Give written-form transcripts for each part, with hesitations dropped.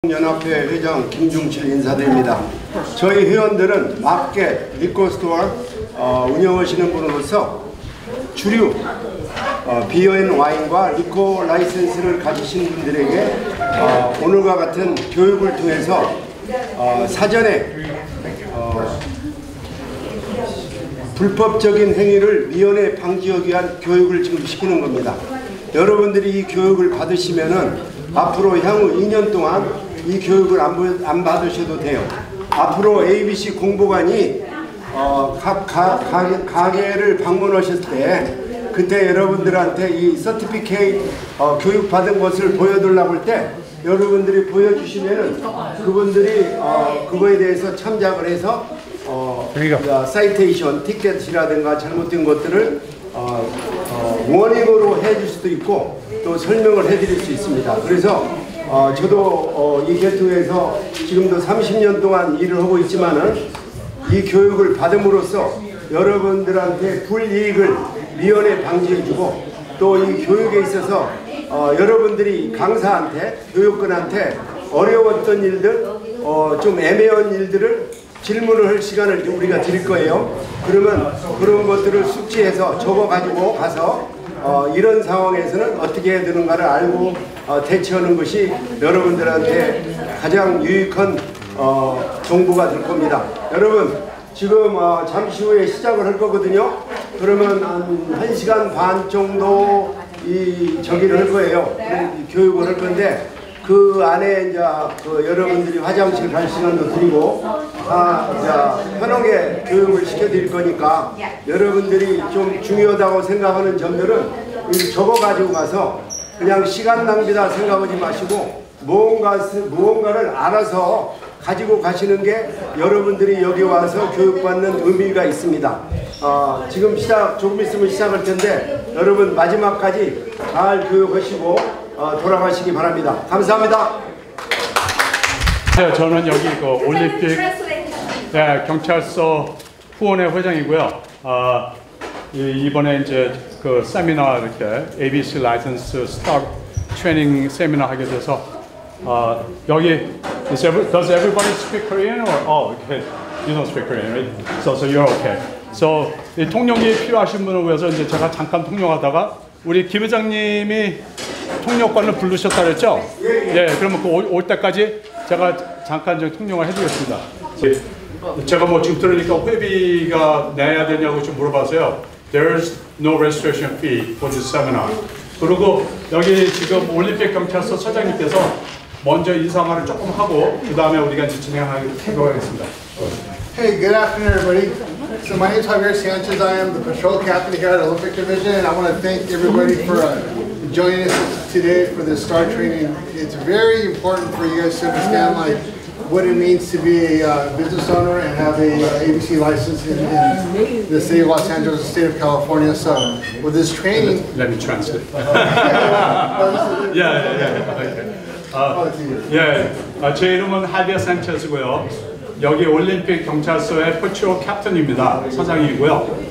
연합회 회장 김중칠 인사드립니다. 저희 회원들은 마켓, 리코스토어 운영하시는 분으로서 주류 비어 앤 와인과 리코 라이센스를 가지신 분들에게 오늘과 같은 교육을 통해서 사전에 불법적인 행위를 미연에 방지하기 위한 교육을 지금 시키는 겁니다. 여러분들이 이 교육을 받으시면은 앞으로 향후 2년 동안 이 교육을 안 받으셔도 돼요. 앞으로 ABC 공보관이 각 가게를 방문하셨을 때 그때 여러분들한테 이 서티피케이트 교육 받은 것을 보여달라고 할 때 여러분들이 보여주시면은 그분들이 그거에 대해서 참작을 해서 사이테이션, 티켓이라든가 잘못된 것들을 원익으로 해줄 수도 있고 또 설명을 해드릴 수 있습니다. 그래서 저도 이 계통에서 지금도 30년 동안 일을 하고 있지만은 이 교육을 받음으로써 여러분들한테 불이익을 미연에 방지해주고 또 이 교육에 있어서 여러분들이 강사한테 교육권한테 어려웠던 일들 좀 애매한 일들을 질문을 할 시간을 우리가 드릴 거예요. 그러면 그런 것들을 숙지해서 적어가지고 가서 이런 상황에서는 어떻게 해야 되는가를 알고 대처하는 것이 여러분들한테 가장 유익한 정보가 될 겁니다. 여러분 지금 잠시 후에 시작을 할 거거든요. 그러면 한 1시간 반 정도 저기를 할 거예요. 교육을 할 건데 그 안에 이제 여러분들이 화장실 갈 시간도 드리고 편하게 교육을 시켜드릴 거니까 여러분들이 좀 중요하다고 생각하는 점들은 적어가지고 가서 그냥 시간 낭비다 생각하지 마시고 무언가를 알아서 가지고 가시는 게 여러분들이 여기 와서 교육받는 의미가 있습니다. 지금 조금 있으면 시작할 텐데 여러분 마지막까지 잘 교육하시고 돌아가시기 바랍니다. 감사합니다. 네, 저는 여기 그 올림픽 경찰서 후원회 회장이고요. 이번에 이제 그 세미나 이렇게 ABC 라이선스 스타 트레이닝 세미나 하게 돼서 여기 does everybody speak Korean or okay you don't speak Korean right? So you're okay. So 이 통역이 필요하신 분을 위해서 이제 제가 잠깐 통역하다가 우리 김 회장님이 통역관을 부르셨다 그랬죠? 예, 그러면 그 올 때까지 제가 잠깐 좀 통역을 해드리겠습니다. 제가 뭐 지금 들으니까 회비가 내야 되냐고 좀 물어봐서요. There's no registration fee for this seminar. 그리고 여기 지금 올림픽 경찰서 서장님께서 먼저 인사말을 조금 하고 그 다음에 우리가 이제 진행하도록 하겠습니다. Hey, good afternoon, everybody. So my name is Javier Sanchez. I am the patrol captain here at Olympic Division, and I want to thank everybody for joining us today for this STAR training. It's very important for you guys to understand what it means to be a business owner and have a ABC license in the city of Los Angeles, the state of California. So with this training, let me translate. 제 이름은 하비어 산체스고요. 여기 올림픽 경찰서의 패트롤 캡틴입니다. 서장이고요.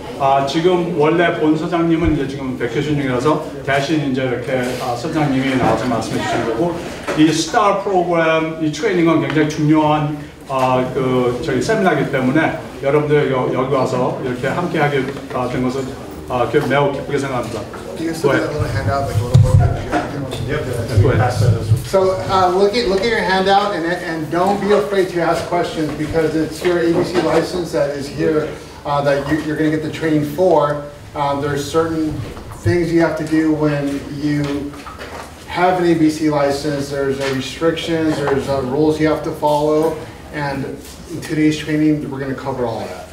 지금 원래 본 서장님은 이제 지금 백효신 중이라서 대신 이제 이렇게 서장님이 나와서 말씀해 주신 거고, 이 스타 프로그램, 이 트레이닝은 굉장히 중요한 저희 세미나이기 때문에 여러분들 여기 와서 이렇게 함께하게 된 것을 매우 기쁘게 생각합니다. So look at your handout and don't be afraid to ask questions because it's your ABC license that is here that you're going to get the training for. There's certain things you have to do when you have an ABC license. There's restrictions, there's rules you have to follow, and in today's training we're going to cover all of that.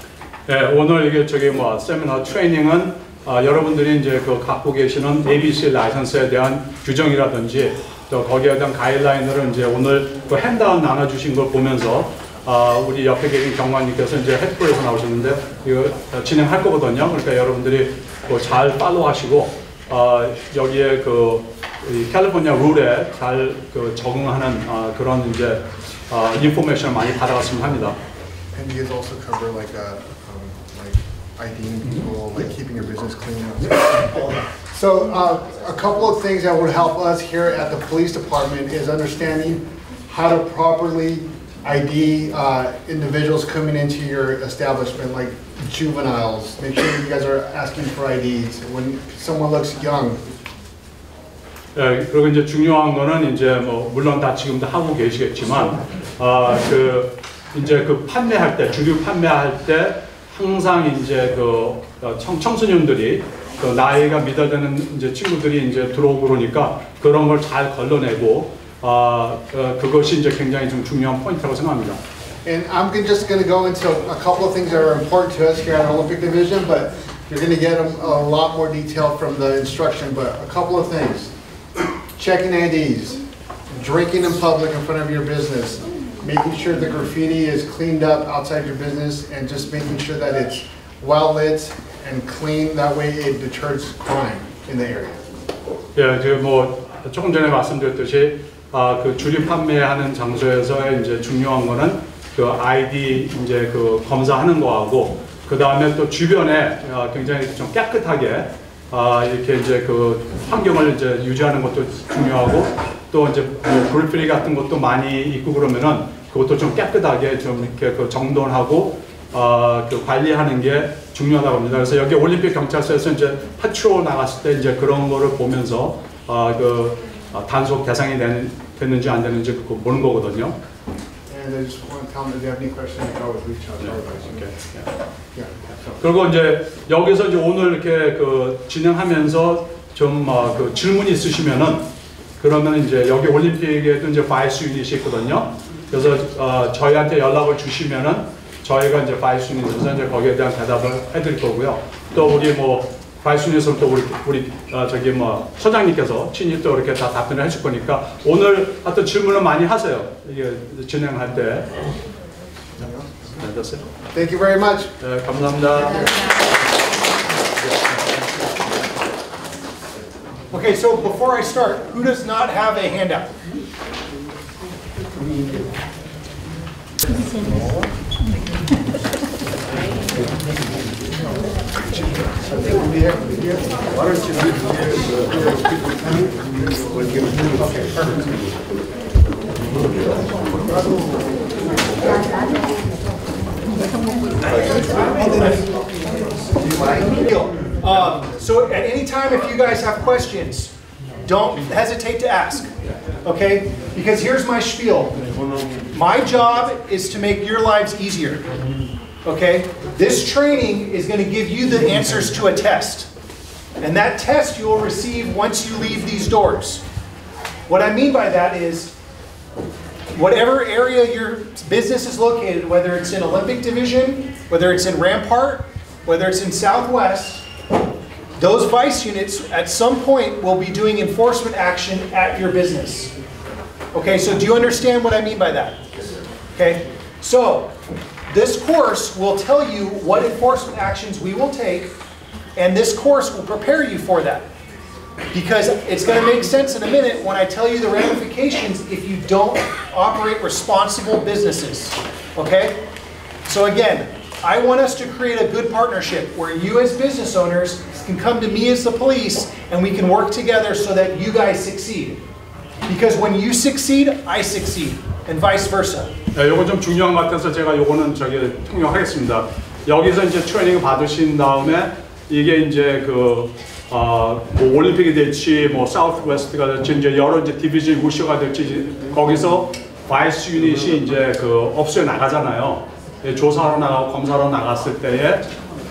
네, 오늘 이게 세미나 트레이닝은 여러분들이 이제 갖고 계시는 ABC 라이선스에 대한 규정이라든지 또 거기에 대한 가이드라인을 이제 오늘 핸드아웃 나눠주신 걸 보면서 우리 옆에 계신 경관님께서 이제 헤드풀에서 나오셨는데 이거 진행할 거거든요. 그러니까 여러분들이 잘 팔로우하시고 여기에 캘리포니아 룰에 잘 적응하는 그런 이제 인포메이션을 많이 받아갔으면 합니다. And you guys also cover like IDing people, like keeping your business clean. So a couple of things that would help us here at the police department is understanding how to properly ID individuals coming into your establishment, like juveniles. Make sure you guys are asking for IDs when someone looks young. 예, 그리고 이제 중요한 거는 이제 뭐 물론 다 지금도 하고 계시겠지만 그 이제 그 판매할 때 주류 판매할 때 항상 이제 그 청소년들이 그 나이가 미달되는 이제 친구들이 이제 들어오고 그러니까 그런 걸 잘 걸러내고 그것이 이제 굉장히 좀 중요한 포인트라고 생각합니다. And I'm just going to go into a couple of things that are important to us here at Olympic Division, but you're going to get a lot more detail from the instruction. But a couple of things: checking IDs, drinking in public in front of your business, making sure the graffiti is cleaned up outside your business, and just making sure that it's well lit and clean. That way, it deters crime in the area. 예, 지금 뭐 조금 전에 말씀드렸듯이 그 주류 판매하는 장소에서의 이제 중요한 거는 그 아이디 이제 그 검사하는 거하고 그 다음에 또 주변에 굉장히 좀 깨끗하게 이렇게 이제 그 환경을 이제 유지하는 것도 중요하고 또 이제 뭐 그래피티 같은 것도 많이 있고 그러면은 그것도 좀 깨끗하게 좀 이렇게 그 정돈하고 그 관리하는 게 중요하다고 합니다. 그래서 여기 올림픽 경찰서에서 이제 파트롤 나갔을 때 이제 그런 거를 보면서 그 단속 대상이 됐는지 안 됐는지 그거 보는 거거든요. And I just want to tell them if they have any questions, they can always reach out to our guys. Okay. Yeah. 그리고 이제 여기서 이제 오늘 이렇게 그 진행하면서 좀 그 질문이 있으시면은 그러면 이제 여기 올림픽에도 이제 바이스 유닛이 있거든요. 그래서 저희한테 연락을 주시면은 저희가 이제 바이스 유닛에서 이제 거기에 대한 대답을 해드릴 거고요. 또 우리 뭐 바이스 유닛은 또 우리 저기 뭐 서장님께서 친히 또 이렇게 다 답변을 해줄 거니까 오늘 하여튼 질문을 많이 하세요. 이게 진행할 때. 네, 됐어요? Thank you very much. 네, 감사합니다. Okay, so before I start, who does not have a handout? So at any time, if you guys have questions, don't hesitate to ask, okay? Because here's my spiel. My job is to make your lives easier, okay? This training is going to give you the answers to a test. And that test you will receive once you leave these doors. What I mean by that is, whatever area your business is located, whether it's in Olympic Division, whether it's in Rampart, whether it's in Southwest, those vice units at some point will be doing enforcement action at your business. Okay, so do you understand what I mean by that? Okay, so this course will tell you what enforcement actions we will take, and this course will prepare you for that. Because it's going to make sense in a minute when I tell you the ramifications if you don't operate responsible businesses. Okay? So again, I want us to create a good partnership where you as business owners can come to me as the police and we can work together so that you guys succeed. Because when you succeed, I succeed, and vice versa. 네, 요거 좀 중요한 것 같아서 제가 요거는 저기 통역하겠습니다. 여기서 이제 트레이닝 받으신 다음에 이게 이제 그 뭐 올림픽이 될지 뭐 사우스웨스트가 될지 이제 여러 이제 디비전 우쇼가 될지 거기서 바이스 유닛이 이제 그 업소에 나가잖아요. 조사하러 나가고 검사하러 나갔을 때에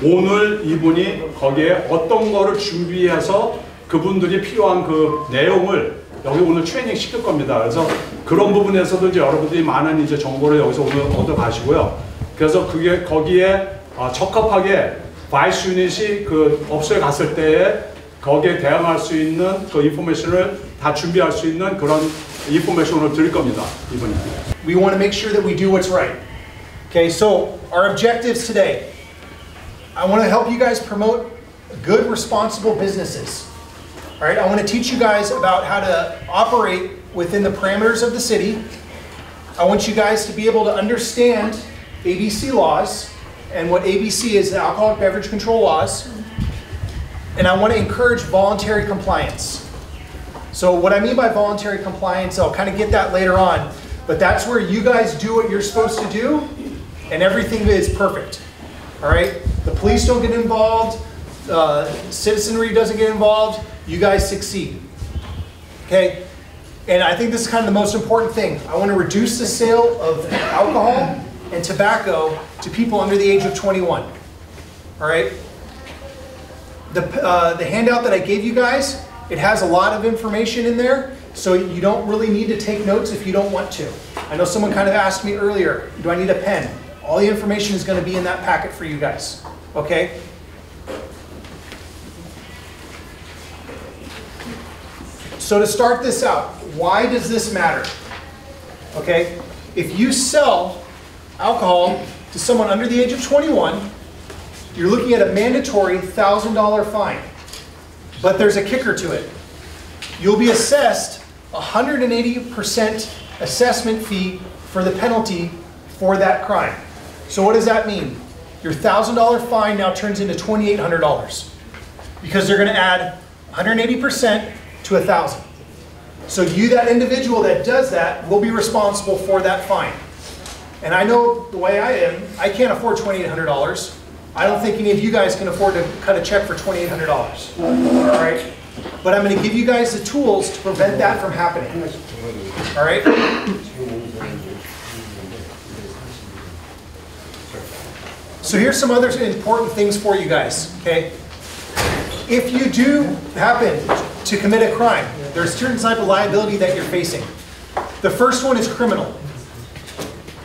오늘 이분이 거기에 어떤 거를 준비해서 그분들이 필요한 그 내용을 여기 오늘 트레이닝 시킬 겁니다. 그래서 그런 부분에서도 이제 여러분들이 많은 이제 정보를 여기서 오늘 얻어 가시고요. 그래서 그게 거기에 적합하게 바이스 유닛이 그 업소에 갔을 때에 거기에 대응할 수 있는 그 인포메이션을 다 준비할 수 있는 그런 인포메이션을 드릴 겁니다. 이분이. We want to make sure that we do what's right. Okay, so our objectives today. I want to help you guys promote good, responsible businesses. All right, I want to teach you guys about how to operate within the parameters of the city. I want you guys to be able to understand ABC laws and what ABC is, the alcoholic beverage control laws. And I want to encourage voluntary compliance. So what I mean by voluntary compliance, I'll kind of get that later on. But that's where you guys do what you're supposed to do, and everything is perfect. All right? The police don't get involved. Citizenry doesn't get involved. You guys succeed. Okay? And I think this is kind of the most important thing. I want to reduce the sale of alcohol and tobacco to people under the age of 21. All right? The handout that I gave you guys, it has a lot of information in there, so you don't really need to take notes if you don't want to. I know someone kind of asked me earlier, do I need a pen? All the information is going to be in that packet for you guys. Okay? So to start this out, why does this matter? Okay? If you sell alcohol to someone under the age of 21, you're looking at a mandatory $1,000 fine. But there's a kicker to it. You'll be assessed 180% assessment fee for the penalty for that crime. So what does that mean? Your $1,000 fine now turns into $2,800 because they're going to add 180% to 1,000. So you, that individual that does that, will be responsible for that fine. And I know the way I am, I can't afford $2,800. I don't think any of you guys can afford to cut a check for $2,800. All right? But I'm going to give you guys the tools to prevent that from happening. All right? So here's some other important things for you guys, okay? If you do happen to commit a crime, there's a certain type of liability that you're facing. The first one is criminal.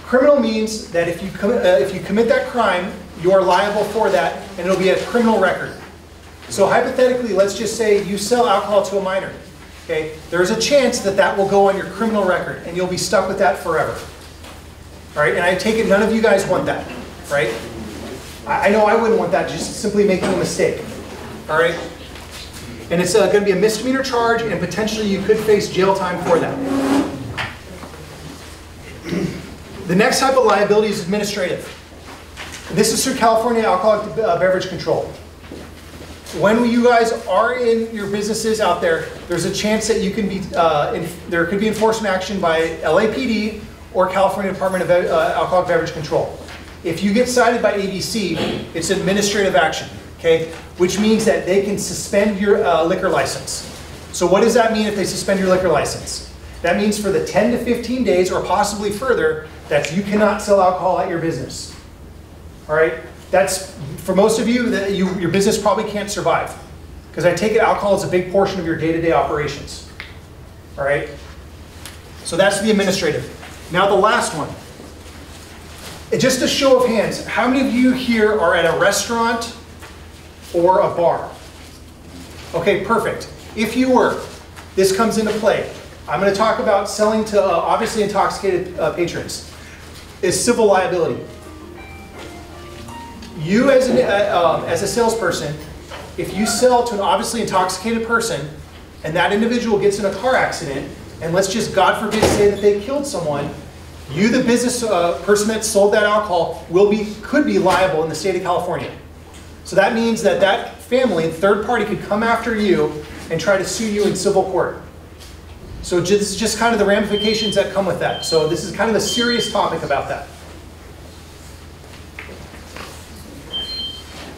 Criminal means that if you commit that crime, you are liable for that, and it'll be a criminal record. So hypothetically, let's just say you sell alcohol to a minor. Okay? There's a chance that that will go on your criminal record, and you'll be stuck with that forever. All right? And I take it none of you guys want that, right? I know I wouldn't want that, just simply making a mistake. All right? And it's going to be a misdemeanor charge, and potentially you could face jail time for that. The next type of liability is administrative. This is through California Alcoholic Beverage Control. When you guys are in your businesses out there, there's a chance that you can be, there could be enforcement action by LAPD or California Department of Alcoholic Beverage Control. If you get cited by ABC, it's administrative action, okay? Which means that they can suspend your liquor license. So what does that mean if they suspend your liquor license? That means for the 10 to 15 days or possibly further that you cannot sell alcohol at your business. All right? That's, for most of you, that your business probably can't survive. Because I take it alcohol is a big portion of your day-to-day operations. All right? So that's the administrative. Now the last one. Just a show of hands, how many of you here are at a restaurant or a bar? Okay, perfect. If you were, this comes into play. I'm going to talk about selling to obviously intoxicated patrons. Is civil liability. You as a salesperson, if you sell to an obviously intoxicated person and that individual gets in a car accident, and let's just God forbid say that they killed someone, you, the business person that sold that alcohol, could be liable in the state of California. So that means that that family, third party, could come after you and try to sue you in civil court. So this is just kind of the ramifications that come with that. So this is kind of a serious topic about that.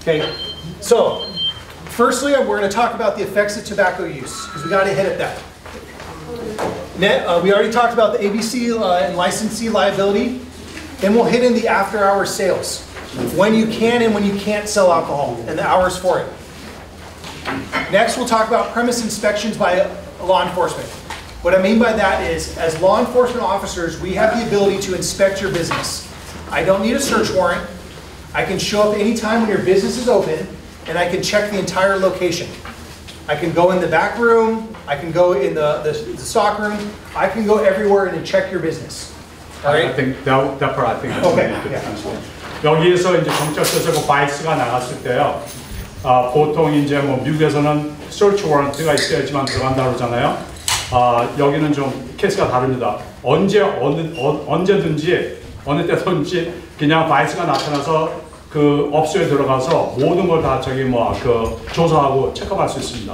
Okay, so firstly, we're going to talk about the effects of tobacco use, because we got to hit at that. We already talked about the ABC and licensee liability. Then we'll hit in the after-hours sales, when you can and when you can't sell alcohol, and the hours for it. Next, we'll talk about premise inspections by law enforcement. What I mean by that is, as law enforcement officers, we have the ability to inspect your business. I don't need a search warrant. I can show up anytime when your business is open, and I can check the entire location. I can go in the back room, I can go in the stock room, I can go everywhere and check your business. All right? I think that part I think. Okay. 여기에서 이제 경찰 서재고 바이스가 나갔을 때요. 보통 이제 뭐 미국에서는 search warrant가 있어야지만 들어간다 그러잖아요. 여기는 좀 케이스가 다릅니다. 언제든지 어느 때든지 그냥 바이스가 나타나서 그 업소에 들어가서 모든 걸 다 조사하고 체크할 수 있습니다.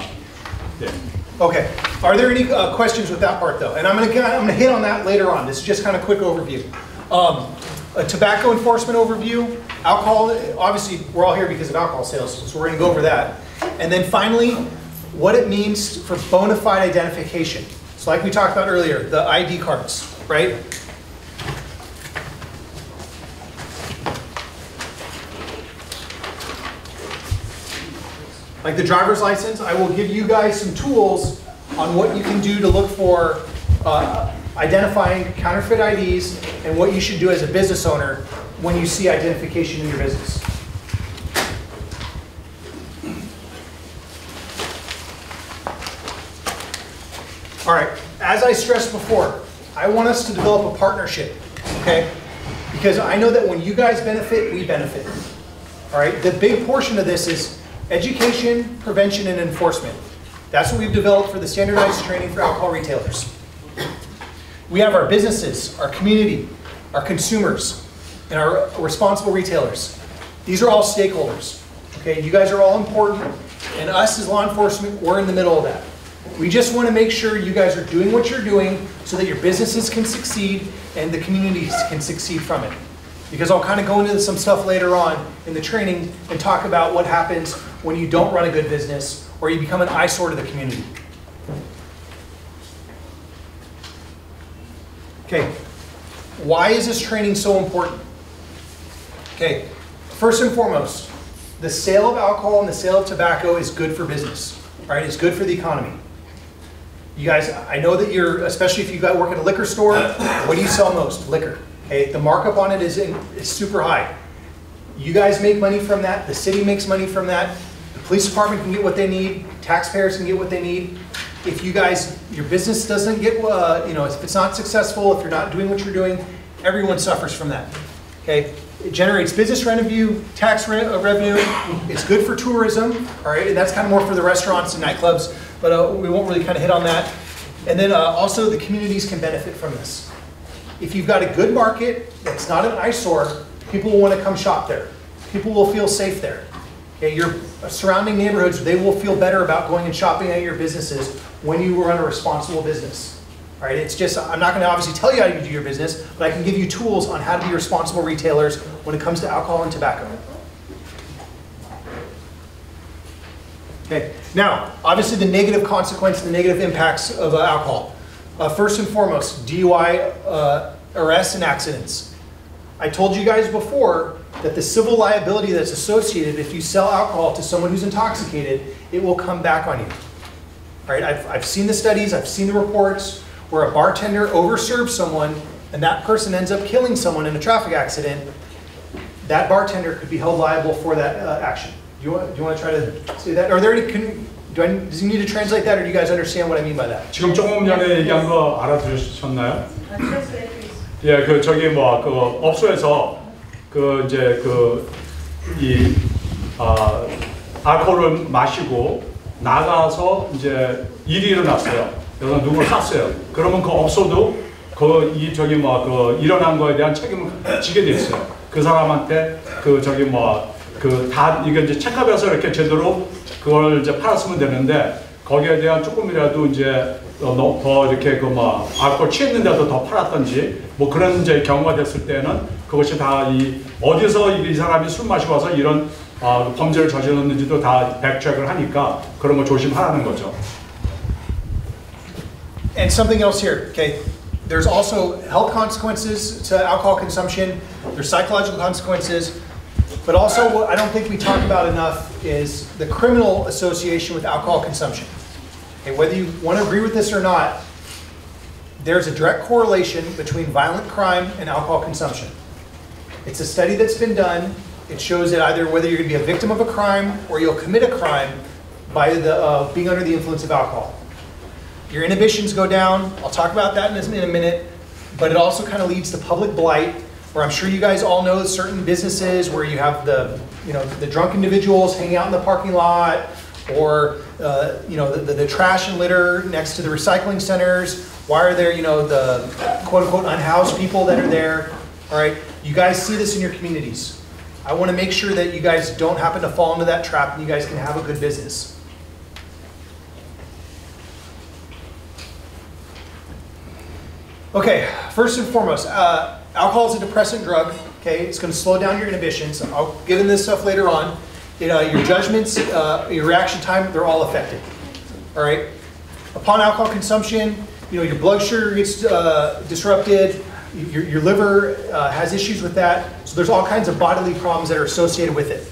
네. Okay. Are there any questions with that part though? And I'm gonna hit on that later on. This is just kind of quick overview. A tobacco enforcement overview. Alcohol. Obviously, we're all here because of alcohol sales, so we're gonna go over that. And then finally, what it means for bona fide identification. So, like we talked about earlier, the ID cards, right? Like the driver's license, I will give you guys some tools on what you can do to look for identifying counterfeit IDs and what you should do as a business owner when you see identification in your business. All right, as I stressed before, I want us to develop a partnership, okay? Because I know that when you guys benefit, we benefit. All right, the big portion of this is education, prevention, and enforcement. That's what we've developed for the standardized training for alcohol retailers. We have our businesses, our community, our consumers, and our responsible retailers. These are all stakeholders. Okay, you guys are all important, and us as law enforcement, we're in the middle of that. We just want to make sure you guys are doing what you're doing so that your businesses can succeed and the communities can succeed from it. Because I'll kind of go into some stuff later on in the training and talk about what happens when you don't run a good business or you become an eyesore to the community. Okay, why is this training so important? Okay, first and foremost, the sale of alcohol and the sale of tobacco is good for business, right? It's good for the economy. You guys, I know that you're, especially if you work at a liquor store, what do you sell most? Liquor. Okay, the markup on it is super high. You guys make money from that, the city makes money from that, the police department can get what they need, taxpayers can get what they need. If you guys, your business doesn't get, if it's not successful, if you're not doing what you're doing, everyone suffers from that. Okay, it generates business revenue, tax revenue. It's good for tourism, all right, and that's kind of more for the restaurants and nightclubs, but we won't really kind of hit on that. And then also the communities can benefit from this. If you've got a good market that's not an eyesore, people will want to come shop there. People will feel safe there. Okay, your surrounding neighborhoods, they will feel better about going and shopping at your businesses when you run a responsible business. All right, it's just, I'm not going to obviously tell you how to do your business, but I can give you tools on how to be responsible retailers when it comes to alcohol and tobacco. Okay, now, obviously the negative consequences, the negative impacts of alcohol. First and foremost, DUI arrests and accidents. I told you guys before that the civil liability that's associated if you sell alcohol to someone who's intoxicated, it will come back on you. All right, I've seen the studies, I've seen the reports where a bartender overserves someone and that person ends up killing someone in a traffic accident. That bartender could be held liable for that action. Do you want to try to say that? Are there any, does he need to translate that, or do you guys understand what I mean by that? 지금 조금 전에 얘기한 거 알아들으셨나요? 예, 그 저기 뭐 그 업소에서 그 이제 알코올을 마시고 나가서 이제 일이 일어났어요. 그래서 누굴 쐈어요. 그러면 그 업소도 일어난 거에 대한 책임을 지게 돼 있어요. 그 사람한테 다 이게 이제 책값에서 이렇게 제대로 그걸 이제 팔았으면 되는데 거기에 대한 조금이라도 이제 더 이렇게 알코올 취했는데도 더 팔았던지 뭐 그런 이제 경우가 됐을 때는 그것이 다 어디서 이 사람이 술 마시고 와서 이런 범죄를 저질렀는지도 다 백체크를 하니까 그런 거 조심하라는 거죠. And something else here, okay? There's also health consequences to alcohol consumption. There's psychological consequences. But also, what I don't think we talk about enough is the criminal association with alcohol consumption. Okay, whether you want to agree with this or not, there's a direct correlation between violent crime and alcohol consumption. It's a study that's been done. It shows that either whether you're going to be a victim of a crime or you'll commit a crime by being under the influence of alcohol. Your inhibitions go down. I'll talk about that in a minute. But it also kind of leads to public blight, where I'm sure you guys all know certain businesses where you have the drunk individuals hanging out in the parking lot, or the trash and litter next to the recycling centers. Why are there the quote unquote unhoused people that are there? All right, you guys see this in your communities. I want to make sure that you guys don't happen to fall into that trap and you guys can have a good business. Okay, first and foremost, alcohol is a depressant drug. Okay, it's going to slow down your inhibitions. I'll get into this stuff later on. Your judgments, your reaction time, they're all affected. All right. Upon alcohol consumption, your blood sugar gets disrupted. Your liver has issues with that. So there's all kinds of bodily problems that are associated with it.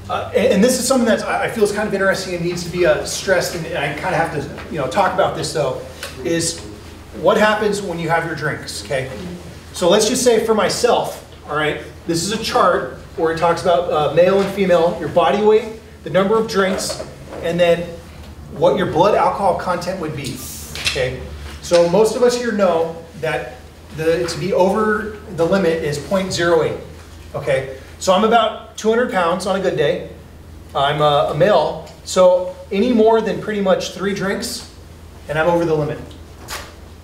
And this is something that I feel is kind of interesting and needs to be stressed, and I kind of have to talk about this though, is what happens when you have your drinks, okay? So let's just say for myself, all right, this is a chart where it talks about male and female, your body weight, the number of drinks, and then what your blood alcohol content would be, okay? So most of us here know that to be over the limit is 0.08, okay? So I'm about 200 pounds on a good day. I'm a male, so any more than pretty much 3 drinks, and I'm over the limit.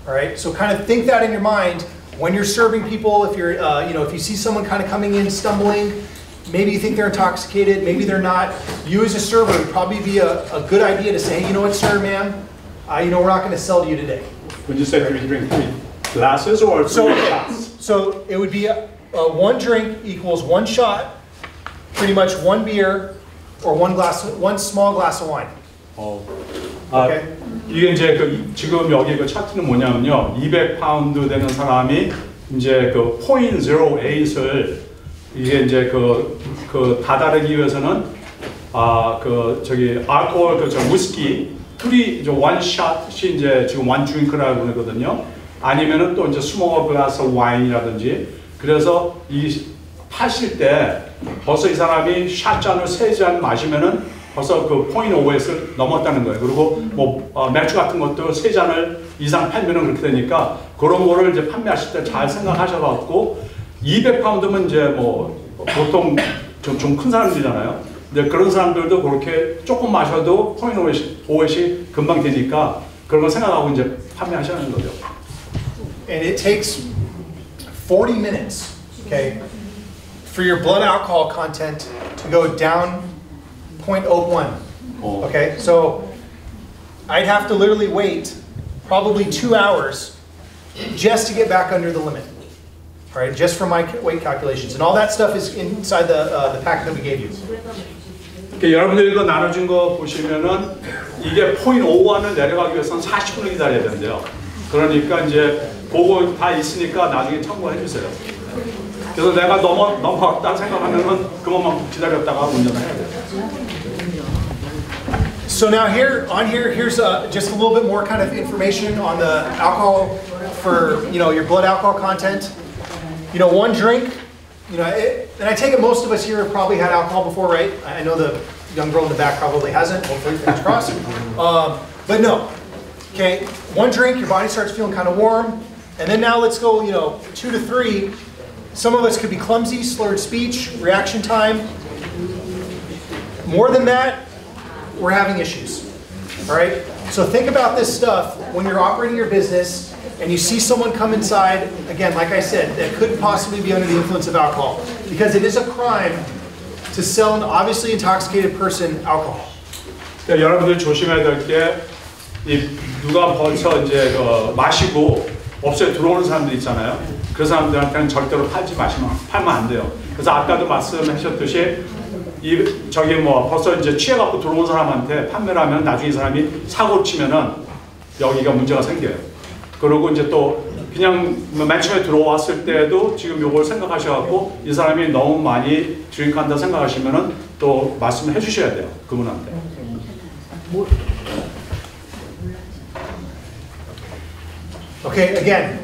All right, so kind of think that in your mind when you're serving people. If you're, if you see someone kind of coming in stumbling, maybe you think they're intoxicated, maybe they're not. You as a server would probably be a good idea to say, hey, you know what, sir, ma'am, we're not going to sell to you today. When you say 3 drink, 3 glasses or 3 shots? So it would be 1 drink equals 1 shot, pretty much 1 beer, or 1 small glass of wine. Okay. 이게 이제 지금 여기 그 차트는 뭐냐면요, 200파운드 되는 사람이 이제 그 0.08을 이게 이제 그 다다르기 위해서는 알코올 위스키 1 샷이 이제 지금 1 드링크라고 그러거든요. 아니면은 또 이제 스몰 글라스 와인이라든지. 그래서 이 파실 때 벌써 이 사람이 샷잔을 3잔 마시면은 벌써 그 0.5을 넘었다는 거예요. 그리고 뭐 맥주 같은 것도 3잔을 이상 팔면은 그렇게 되니까 그런 거를 이제 판매하실 때 잘 생각하셔갖고 200파운드면 이제 뭐 보통 좀 큰 사람들이잖아요. 근데 그런 사람들도 그렇게 조금 마셔도 0.5이 금방 되니까 그런 거 생각하고 이제 판매하시는 거죠. And it takes 40 minutes, okay, for your blood alcohol content to go down 0.01. Okay, so I'd have to literally wait probably 2 hours just to get back under the limit. All right, just from my weight calculations, and all that stuff is inside the packet that we gave you. 여러분들이 이거 나눠준 거 보시면은 이게 0.5원을 내려가기 위해서는 40분을 기다려야 된대요. 그러니까 이제 그거 다 있으니까 나중에 참고해 주세요. 그래서 내가 넘어갔다 생각하면은 그것만 기다렸다가 운전을 해야 돼요. So now here's just a little bit more kind of information on the alcohol for your blood alcohol content. 1 drink. And I take it most of us here have probably had alcohol before, right? I know the young girl in the back probably hasn't. Hopefully, fingers crossed. But no. Okay, 1 drink, your body starts feeling kind of warm, and then now let's go, 2 to 3. Some of us could be clumsy, slurred speech, reaction time. More than that, we're having issues. All right. So think about this stuff when you're operating your business and you see someone come inside. Again, like I said, that could possibly be under the influence of alcohol, because it is a crime to sell an obviously intoxicated person alcohol. 여러분들 조심해야 될 게 누가 벌써 이제 마시고 업소에 들어오는 사람들 있잖아요. 그 사람들한테는 절대로 팔면 안 돼요. 그래서 아까도 말씀하셨듯이 벌써 이제 취해갖고 들어온 사람한테 판매를 하면 나중에 이 사람이 사고를 치면은 여기가 문제가 생겨요. 그리고 이제 또 그냥 맨 처음에 들어왔을 때도 지금 요걸 생각하셔갖고 이 사람이 너무 많이 드링크한다 생각하시면은 또 말씀을 해주셔야 돼요. 그분한테. Okay, again,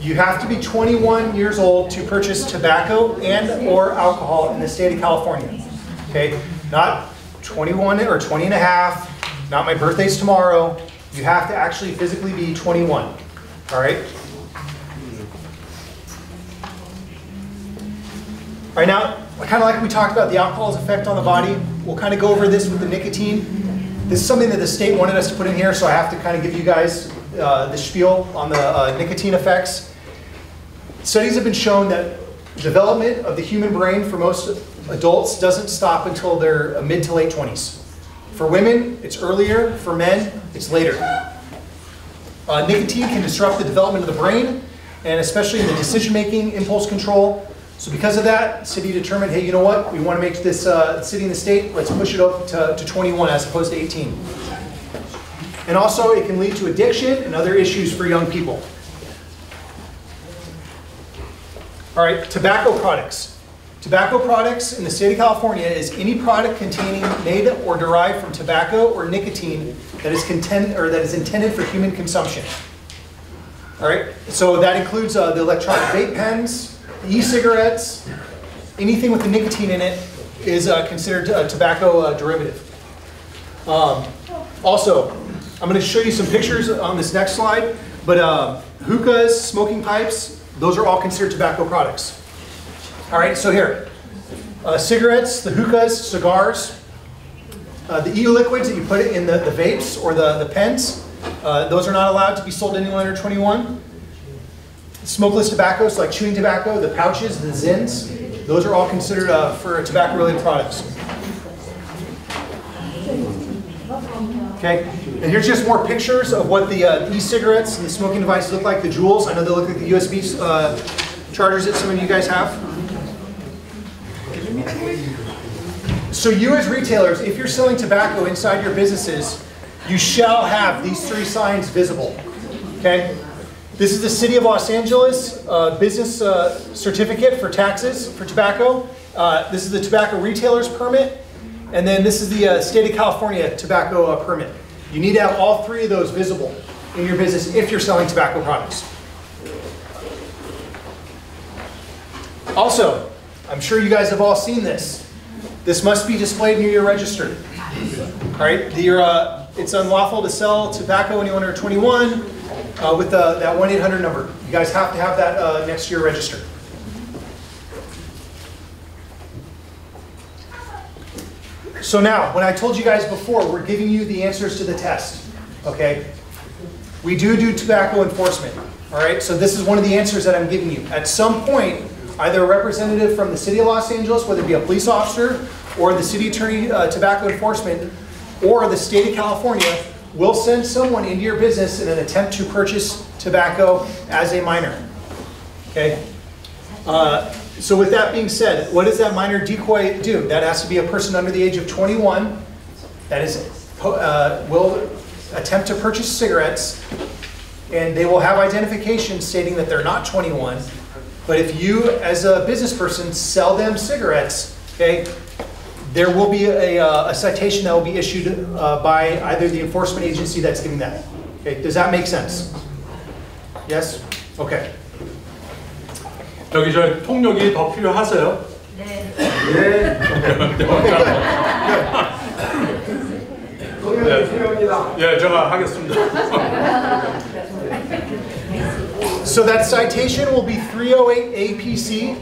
you have to be 21 years old to purchase tobacco and or alcohol in the state of California. Okay, not 21 or 20 and a half, not my birthday's tomorrow. You have to actually physically be 21. All right? All right, now, kind of like we talked about the alcohol's effect on the body, we'll kind of go over this with the nicotine. This is something that the state wanted us to put in here, so I have to kind of give you guys the spiel on the nicotine effects. Studies have been shown that development of the human brain for most adults doesn't stop until their mid to late 20s. For women, it's earlier. For men, it's later. Nicotine can disrupt the development of the brain, and especially in the decision-making, impulse control. So because of that, the city determined, hey, you know what? We want to make this city and the state, let's push it up to 21 as opposed to 18. And also, it can lead to addiction and other issues for young people. All right, tobacco products. Tobacco products in the state of California is any product containing made or derived from tobacco or nicotine that is intended for human consumption. All right, so that includes the electronic vape pens, e-cigarettes, anything with the nicotine in it is considered a tobacco derivative. Also, I'm going to show you some pictures on this next slide, but hookahs, smoking pipes, those are all considered tobacco products. All right, so here, cigarettes, the hookahs, cigars, the e-liquids that you put in the vapes or the pens, those are not allowed to be sold to anyone under 21. Smokeless tobaccos like chewing tobacco, the pouches, the Zins, those are all considered for tobacco-related products. Okay, and here's just more pictures of what the e-cigarettes and the smoking devices look like, the Juuls. I know they look like the USB chargers that some of you guys have. So you as retailers, if you're selling tobacco inside your businesses, you shall have these 3 signs visible, okay? This is the City of Los Angeles business certificate for taxes for tobacco. This is the tobacco retailer's permit. And then this is the State of California tobacco permit. You need to have all 3 of those visible in your business if you're selling tobacco products. Also, I'm sure you guys have all seen this. This must be displayed near your register. All right, it's unlawful to sell tobacco anyone under 21 with that 1-800 number. You guys have to have that next to your register. So now, when I told you guys before, we're giving you the answers to the test, okay? We do tobacco enforcement, all right? So this is one of the answers that I'm giving you. At some point, either a representative from the City of Los Angeles, whether it be a police officer, or the City Attorney Tobacco Enforcement, or the State of California, will send someone into your business in an attempt to purchase tobacco as a minor, okay? So with that being said, what does that minor decoy do? That has to be a person under the age of 21 that will attempt to purchase cigarettes, and they will have identification stating that they're not 21. But if you, as a business person, sell them cigarettes, okay, there will be a citation that will be issued by either the enforcement agency that's giving that. Okay, does that make sense? Yes? Okay. 여기 저 통역이 더 필요하세요? 네. 예, 제가 하겠습니다. So that citation will be 308 APC.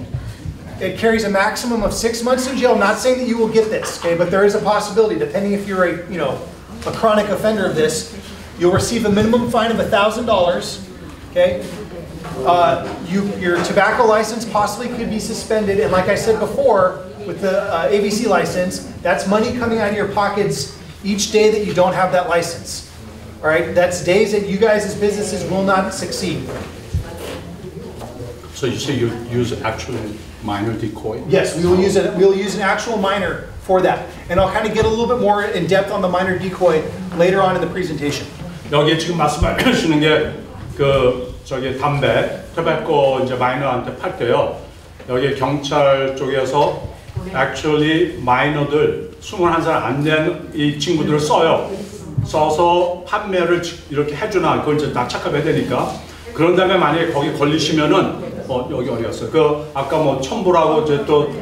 It carries a maximum of 6 months in jail. Not saying that you will get this, okay, but there is a possibility, depending if you're a chronic offender of this, you'll receive a minimum fine of $1,000. Okay. Your tobacco license possibly could be suspended, and like I said before, with the ABC license, that's money coming out of your pockets each day that you don't have that license. All right, that's days that you guys as businesses will not succeed. So you say you use actually minor decoy? Yes, we will use an actual minor for that, and I'll kind of get a little bit more in depth on the minor decoy later on in the presentation. 여기 지금 말씀하시는 게 저기 담배, 토백고 이제 마이너한테 팔 때요. 여기 경찰 쪽에서 actually 마이너들 21살 안 된 이 친구들을 써요. 써서 판매를 이렇게 해주나 그걸 이제 다 체크해야 되니까. 그런 다음에 만약에 거기 걸리시면은 여기 어디 갔어요? 그 아까 뭐 첨부라고 이제 또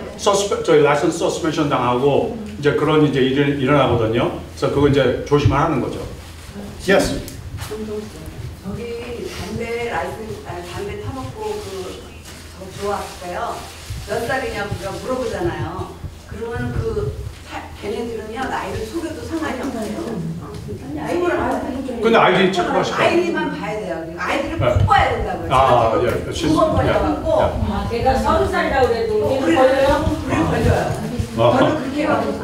저희 라이선스 서스펜션 당하고 이제 그런 이제 일이 일어나거든요. 그래서 그거 이제 조심을 하는 거죠. Yes. 저기 담배 타먹고 들어왔어요. 몇 살이냐고 우리가 물어보잖아요. 그러면 걔네들은요 나이를 속여도 상관이 없어요. 근데 아이디 체크하시고. 아이디만 봐야 돼요. 아이디를 꼭 봐야 된다고요. 아, 예. 두번 걸려갖고. 걔가 30살이라고 그래도 우리 걸려요? 우리 걸려요. 저는 그렇게 받고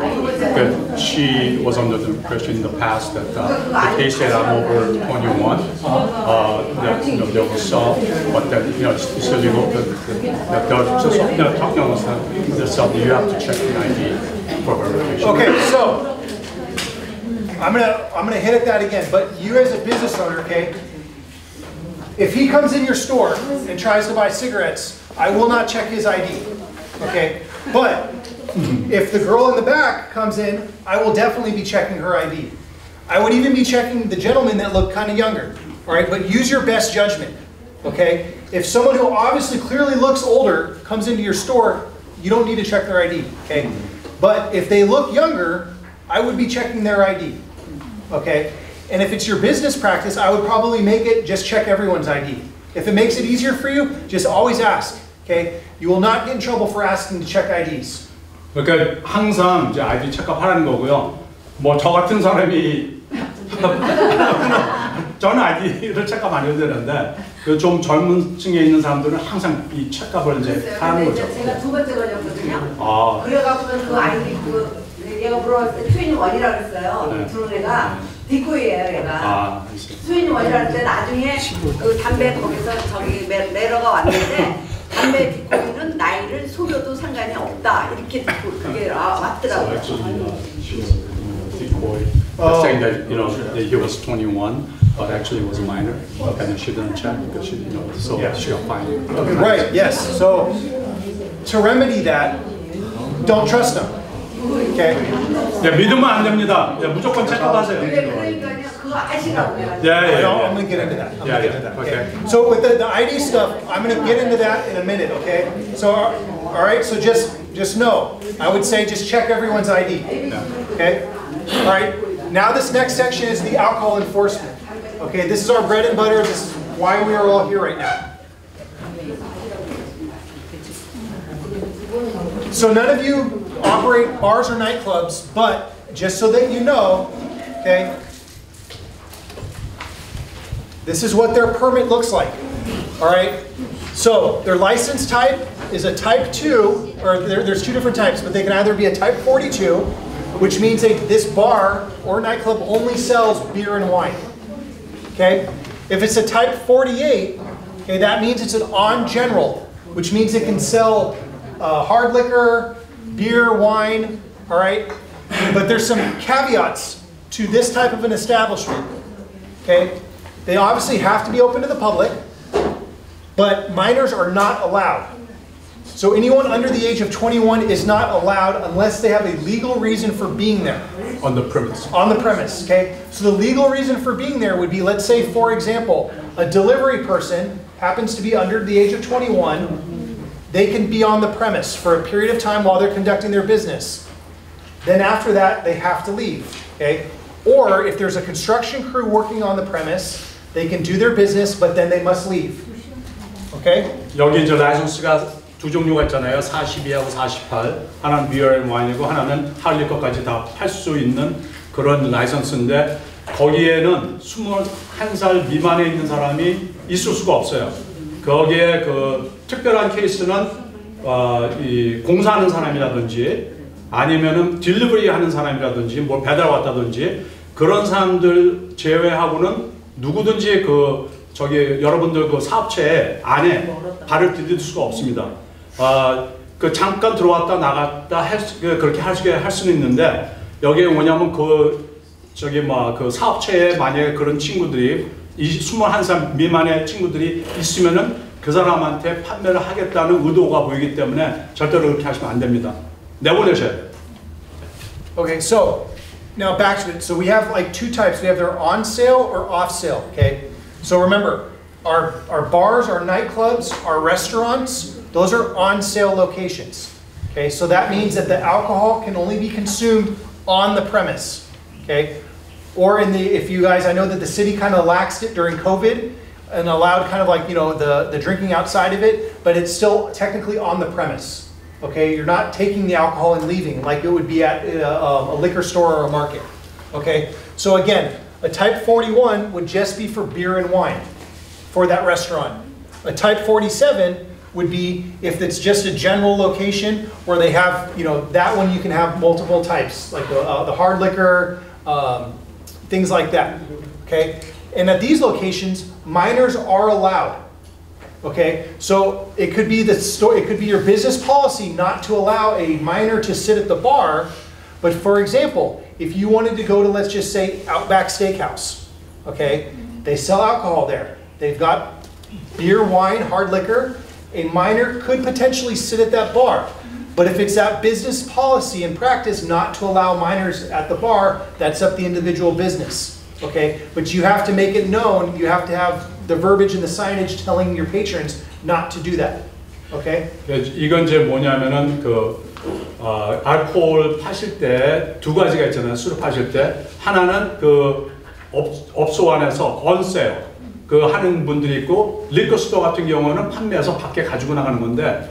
She was under the impression in the past that the case that I'm over 21, that there was some, but that it's illegal. That there's talking almost there's something you have to check the ID for verification. Okay, so I'm gonna hit at that again. But you as a business owner, okay, if he comes in your store and tries to buy cigarettes, I will not check his ID. Okay, but if the girl in the back comes in, I will definitely be checking her ID. I would even be checking the gentleman that looked kind of younger. All right, but use your best judgment. Okay, if someone who obviously clearly looks older comes into your store, you don't need to check their ID. Okay, but if they look younger, I would be checking their ID. Okay, and if it's your business practice, I would probably make it just check everyone's ID. If it makes it easier for you, just always ask. Okay, you will not get in trouble for asking to check IDs. 그러니까 항상 이제 아이디 체크하라는 거고요. 뭐 저 같은 사람이 저는 아이디를 체크업 안 해도 되는데 그 좀 젊은 층에 있는 사람들은 항상 이 체크업을 이제 하는 거죠. 제가 두 번째 걸렸거든요. 아. 그래갖고 그 아이디 얘가 물어봤을 때 트윈 원이라고 그랬어요. 네. 들어온 애가 디코이예요, 얘가. 아, 트윈 원이라고 했을 때 나중에 그 담배 거기서 저기 매러가 왔는데 담배 디코이는 나이를 속여도 상관이 없다. 이렇게 그게 왔더라고요. saying that that he was 21, but actually was a minor, and she didn't check because she so she got fined. Okay, right, yes. So to remedy that, don't trust them. Okay? 네, 믿으면 안 됩니다. 네, 무조건 체크하세요. 그러니까요, 그거 아시라고 내가. I'm going to get into that. I'm gonna get into that. Okay. So with the ID stuff, I'm going to get into that in a minute. Okay. So all right. So just know, I would say just check everyone's ID. Okay. All right. Now this next section is the alcohol enforcement. Okay. This is our bread and butter. This is why we are all here right now. So none of you operate bars or nightclubs, but just so that you know, okay, this is what their permit looks like. All right. So their license type is a type 2, or there's two different types, but they can either be a type 42, which means this bar or nightclub only sells beer and wine. Okay. If it's a type 48, okay, that means it's an on general, which means it can sell hard liquor, beer, wine, all right? But there's some caveats to this type of an establishment, okay? They obviously have to be open to the public, but minors are not allowed. So anyone under the age of 21 is not allowed unless they have a legal reason for being there. On the premise. On the premise, okay? So the legal reason for being there would be, let's say, for example, a delivery person happens to be under the age of 21, they can be on the premise for a period of time while they're conducting their business. Then after that, they have to leave, okay? Or if there's a construction crew working on the premise, they can do their business, but then they must leave, okay? 여기 이제 라이선스가 두 종류가 있잖아요. 42하고 48. 하나는 비어 앤 와인이고 하나는 할리거까지 다 팔 수 있는 그런 라이선스인데 거기에는 21살 미만에 있는 사람이 있을 수가 없어요. 거기에 그 특별한 케이스는 이 공사하는 사람이라든지 아니면은 딜리버리 하는 사람이라든지 뭐 배달 왔다든지 그런 사람들 제외하고는 누구든지 그 저기 여러분들 그 사업체 안에 발을 디딜 수가 없습니다. 그 잠깐 들어왔다 나갔다 그렇게 할 수는 있는데 여기에 뭐냐면 그 저기 뭐 그 사업체에 만약에 그런 친구들이 21살 미만의 친구들이 있으면은 그 사람한테 판매를 하겠다는 의도가 보이기 때문에 절대로 그렇게 하시면 안 됩니다. 내보내셔야 돼요. Okay, so now back to it. So we have like two types. We have their on sale or off sale, okay? So remember, our bars, our nightclubs, our restaurants, those are on sale locations. Okay, so that means that the alcohol can only be consumed on the premise. Okay? Or if you guys, I know that the city kind of laxed it during COVID and allowed kind of like, the drinking outside of it, but it's still technically on the premise. Okay, you're not taking the alcohol and leaving like it would be at a liquor store or a market. Okay, so again, a type 41 would just be for beer and wine for that restaurant. A type 47 would be if it's just a general location where they have, you know, that one you can have multiple types, like the hard liquor, things like that, okay? And at these locations, minors are allowed, okay? So it could be the store, it could be your business policy not to allow a minor to sit at the bar, but for example, if you wanted to go to, let's just say, Outback Steakhouse, okay? They sell alcohol there. They've got beer, wine, hard liquor. A minor could potentially sit at that bar. But if it's that business policy and practice not to allow minors at the bar, that's up the individual business, okay? But you have to make it known, you have to have the verbiage and the signage telling your patrons not to do that, okay? 이건 이제 뭐냐면은 알코올 파실 때 두 가지가 있잖아요. 술을 파실 때 하나는 그 업소 안에서 언세요. 그 하는 분들이 있고 리커 스토어 같은 경우는 판매해서 밖에 가지고 나가는 건데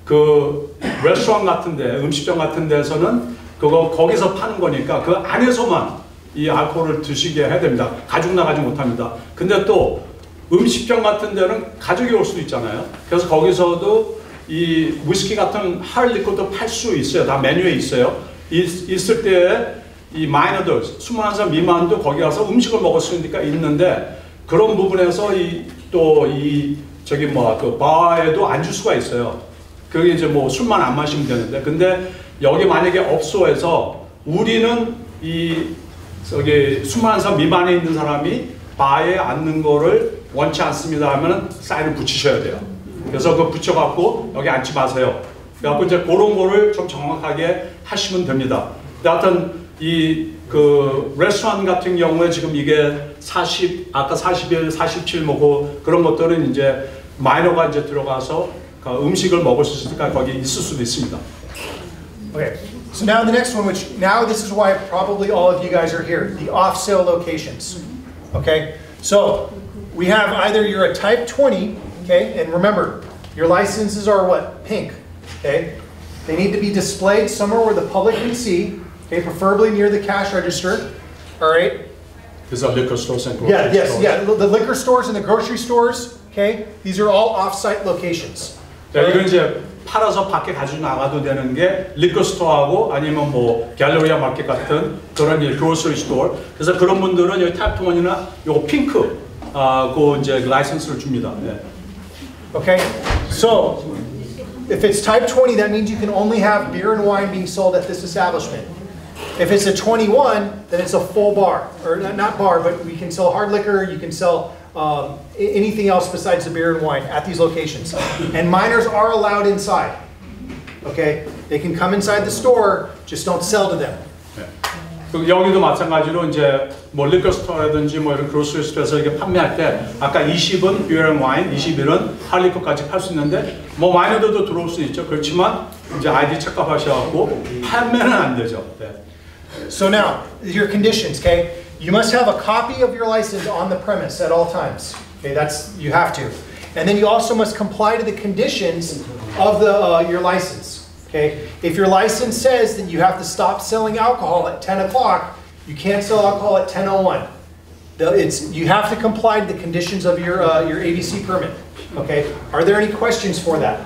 그 레스토랑 같은데 음식점 같은 데서는 그거 거기서 파는 거니까 그 안에서만 이 알코올을 드시게 해야 됩니다. 가지고 나가지 못합니다. 근데 또 음식점 같은 데는 가족이 올 수도 있잖아요. 그래서 거기서도 이 위스키 같은 하드 리커도 팔 수 있어요. 다 메뉴에 있어요. 있을 때 이 마이너들 21살 미만도 거기 가서 음식을 먹을 수 있는데 그런 부분에서 그 바에도 앉을 수가 있어요. 그게 이제 뭐 술만 안 마시면 되는데 근데 여기 만약에 업소에서 우리는 저기 21살 미만에 있는 사람이 바에 앉는 거를 원치 않습니다 하면은 사인을 붙이셔야 돼요. 그래서 그거 붙여갖고 여기 앉지 마세요. 그래갖고 이제 그런 거를 좀 정확하게 하시면 됩니다. 하여튼 그 레스토랑 같은 경우에 지금 이게 40, 아까 41, 47 뭐고 그런 것들은 이제 마이너가 이제 들어가서 음식을 먹을 수 있으니까 거기 있을 수도 있습니다. Okay, so now the next one, which now this is why probably all of you guys are here, the off-sale locations. Okay, so we have either you're a type 20, okay, and remember, your licenses are what? Pink, okay? They need to be displayed somewhere where the public can see, okay, preferably near the cash register, all right? These are liquor stores and grocery Yeah, yes, stores. yeah, the liquor stores and the grocery stores, okay? These are all off-site locations. 자, 이건 이제 팔아서 밖에 가지고 나가도 되는 게 리커 스토어하고 아니면 뭐 갤러리아 마켓 같은 그런 그로서리 스토어. 그래서 그런 분들은 여기 타입 2이나 요거 핑크 그 이제 라이선스를 줍니다. 네. Okay, so if it's type 20, that means you can only have beer and wine being sold at this establishment. If it's a 21, then it's a full bar, or not bar, but we can sell hard liquor, you can sell anything else besides the beer and wine at these locations. And minors are allowed inside, okay? They can come inside the store, just don't sell to them. 네. 여기도 마찬가지로 이제 뭐 리커 스토어라든지 뭐 이런 그로서리 스토어에서 이렇게 판매할 때 아까 20은 비어 앤 와인, 21은 할리커까지 팔 수 있는데 뭐 마이너들도 들어올 수 있죠. 그렇지만 이제 아이디 착각하셔갖고 판매는 안 되죠. 네. So now, your conditions, okay? You must have a copy of your license on the premise at all times. Okay, you have to. And then you also must comply to the conditions of your license. Okay, if your license says that you have to stop selling alcohol at 10 o'clock, you can't sell alcohol at 10:01. You have to comply to the conditions of your ABC permit. Okay, are there any questions for that?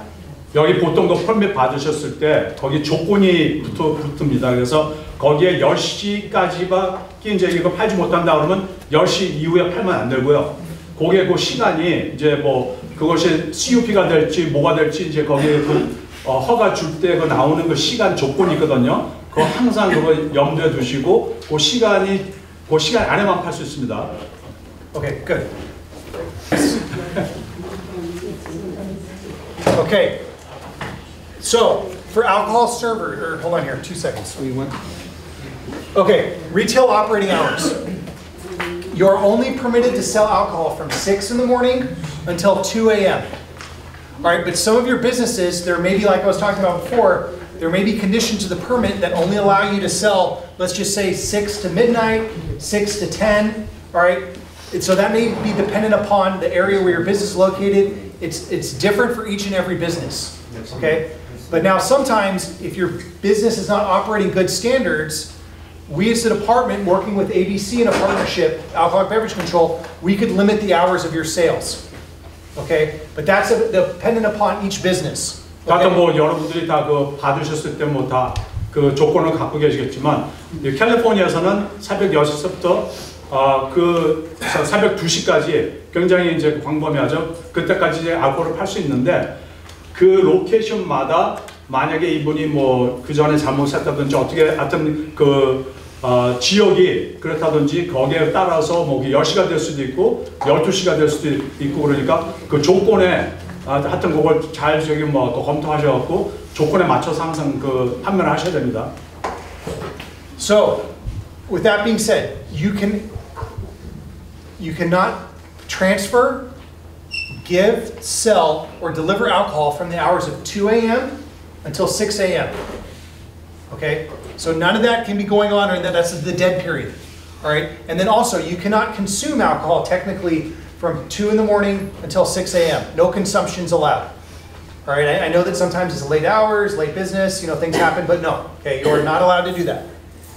여기 보통 그 퍼밋 받으셨을 때 거기 조건이 붙습니다. 그래서 거기에 10시까지밖에 이제 이거 팔지 못한다 그러면 10시 이후에 팔면 안 되고요. 거기에 그 시간이 이제 뭐 그것이 CUP가 될지 뭐가 될지 이제 거기에 그 허가 줄 때 그 나오는 그 시간 조건이 있거든요. 그거 항상 그거 염두에 두시고 그 시간 안에만 팔 수 있습니다. Okay, good. Okay. So, for alcohol server, hold on here, 2 seconds. Okay, retail operating hours. You're only permitted to sell alcohol from 6 in the morning until 2 a.m. All right, but some of your businesses, there may be, like I was talking about before, there may be conditions to the permit that only allow you to sell, let's just say 6 to midnight, 6 to 10, all right? And so that may be dependent upon the area where your business is located. It's different for each and every business, okay? But now sometimes, if your business is not operating good standards, we as a department working with ABC in a partnership, Alcoholic Beverage Control, we could limit the hours of your sales. Okay, but that's dependent upon each business. 아까 Okay? 뭐 여러분들이 다 그 받으셨을 때 뭐 다 그 조건을 갖고 계시겠지만 이 캘리포니아에서는 새벽 6시부터 그 새벽 2시까지 굉장히 이제 광범위하죠. 그때까지 이제 알코올을 팔 수 있는데 그 로케이션마다 만약에 이분이 뭐 그 전에 잘못했다든지 어떻게 하여튼 그 지역이 그렇다든지 거기에 따라서 뭐 10시가 될 수도 있고 12시가 될 수도 있고 그러니까 그 조건에 하여튼 그걸 잘 저기 뭐 또 검토하셔갖고 조건에 맞춰서 항상 그 판매를 하셔야 됩니다. So, with that being said, you cannot transfer, give, sell, or deliver alcohol from the hours of 2 a.m. until 6 a.m. Okay? So none of that can be going on, or that's the dead period. All right? And then also, you cannot consume alcohol technically from 2 in the morning until 6 a.m. No consumption's allowed. All right? I know that sometimes it's late hours, late business, you know, things happen, but no. Okay? You're not allowed to do that.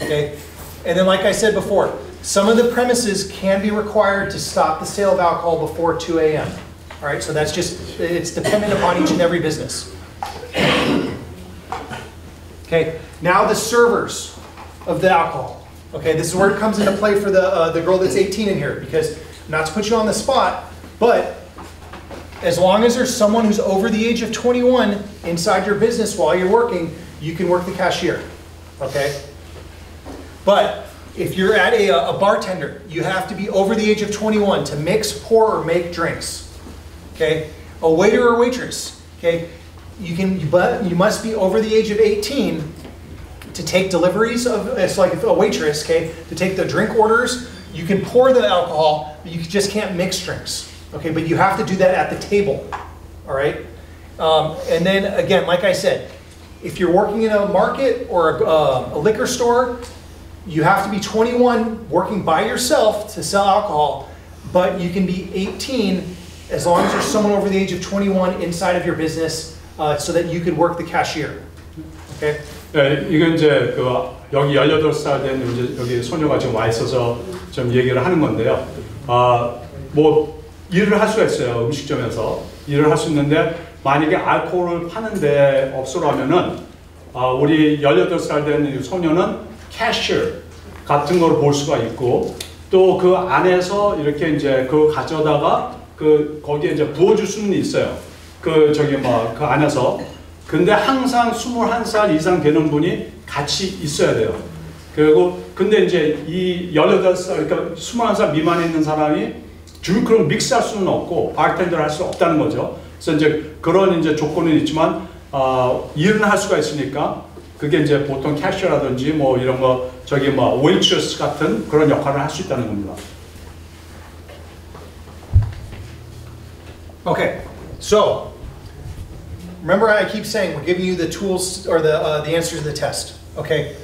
Okay? And then, like I said before, some of the premises can be required to stop the sale of alcohol before 2 a.m. All right? So that's just, it's dependent upon each and every business. Okay, now the servers of the alcohol. Okay, this is where it comes into play for the girl that's 18 in here, because not to put you on the spot, but as long as there's someone who's over the age of 21 inside your business while you're working, you can work the cashier. Okay, but if you're at a bartender, you have to be over the age of 21 to mix, pour, or make drinks. Okay, a waiter or waitress. Okay. But you must be over the age of 18 to take deliveries of, it's like a waitress, okay, to take the drink orders. You can pour the alcohol, but you just can't mix drinks, okay, but you have to do that at the table, all right? And then again, like I said, if you're working in a market or a liquor store, you have to be 21 working by yourself to sell alcohol, but you can be 18 as long as there's someone over the age of 21 inside of your business. So that you could work the cashier. Okay? 네, 이건 이제 그 여기 18살 된 이제 여기 소녀가 지금 와 있어서 좀 얘기를 하는 건데요. 뭐 일을 할 수가 있어요. 음식점에서 일을 할 수 있는데 만약에 알코올을 파는데 없으라면은 우리 18살 된 소녀는 캐셔 같은 걸 볼 수가 있고 또 그 안에서 이렇게 이제 그 가져다가 그 거기에 이제 부어줄 수는 있어요. 그 저기 뭐 그 안에서 근데 항상 21살 이상 되는 분이 같이 있어야 돼요. 그리고 근데 이제 이 18살 그러니까 21살 미만에 있는 사람이 드링크를 믹스할 수는 없고 바텐더를 할 수 없다는 거죠. 그래서 이제 그런 이제 조건은 있지만 일은 할 수가 있으니까 그게 이제 보통 캐셔라든지 뭐 이런 거 저기 뭐 웨이트레스 같은 그런 역할을 할 수 있다는 겁니다. Okay, so remember I keep saying we're giving you the tools or the answers to the test. Okay,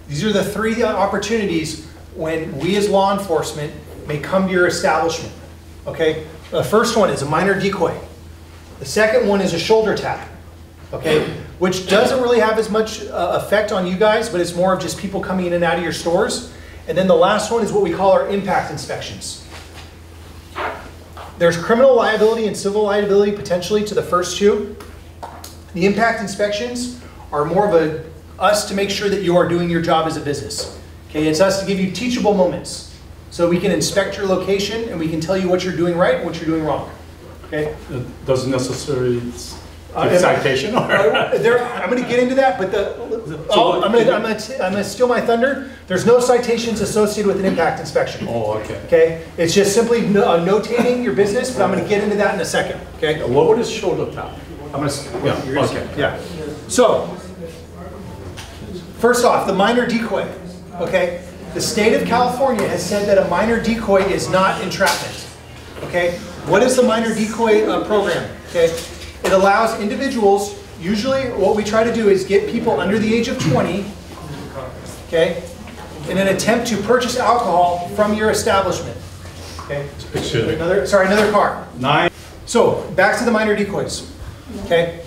these are the 3 opportunities when we as law enforcement may come to your establishment. Okay, the first one is a minor decoy. The second one is a shoulder tap. Okay, which doesn't really have as much effect on you guys, but it's more of just people coming in and out of your stores. And then the last one is what we call our impact inspections. There's criminal liability and civil liability potentially to the first 2. The impact inspections are more of us to make sure that you are doing your job as a business. Okay, it's us to give you teachable moments. So we can inspect your location and we can tell you what you're doing right and what you're doing wrong. Okay? It doesn't necessarily give citation or I'm going to get into that, but I'm going to steal my thunder. There's no citations associated with an impact inspection. Oh, okay. Okay, it's just simply notating your business, but I'm going to get into that in a second. Okay. What is shoulder tap? Okay. Yeah. So, first off, the minor decoy. Okay, the state of California has said that a minor decoy is not entrapment. Okay, what is the minor decoy program? Okay, it allows individuals. Usually, what we try to do is get people under the age of 20. Okay, in an attempt to purchase alcohol from your establishment. Okay. Excuse me. Another car. 9. So back to the minor decoys. Okay.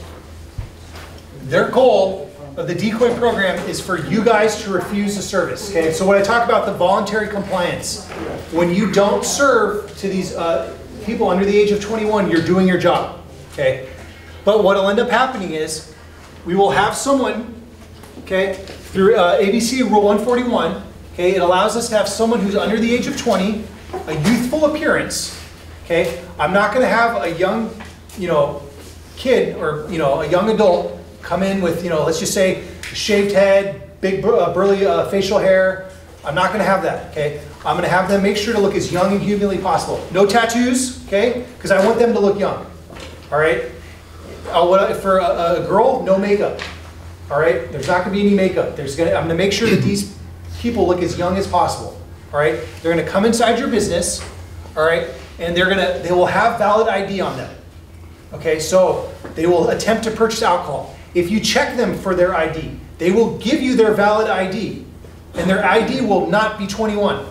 Their goal of the decoy program is for you guys to refuse the service. Okay. So when I talk about the voluntary compliance, when you don't serve to these people under the age of 21, you're doing your job, okay? But what will end up happening is we will have someone, okay, through ABC Rule 141, okay, it allows us to have someone who's under the age of 20, a youthful appearance, okay? I'm not going to have a young, kid or, a young adult come in with, let's just say shaved head, big burly facial hair. I'm not going to have that, okay? I'm going to have them make sure to look as young and humanly possible. No tattoos, okay? Because I want them to look young, all right? For a girl, no makeup, all right? There's not going to be any makeup. I'm going to make sure that these people look as young as possible, all right? They're going to come inside your business, all right? And they will have valid ID on them, okay? So they will attempt to purchase alcohol. If you check them for their ID, they will give you their valid ID, and their ID will not be 21.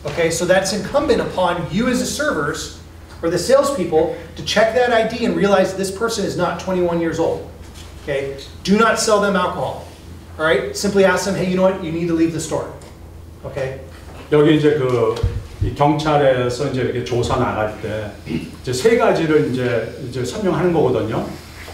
Okay, so that's incumbent upon you as the servers or the salespeople to check that ID and realize this person is not 21 years old. Okay, do not sell them alcohol. All right, simply ask them, hey, you know what? You need to leave the store. Okay. 여기 이제 이 경찰에서 이제 이렇게 조사 나갈 때 이제 세 가지를 이제 설명하는 거거든요.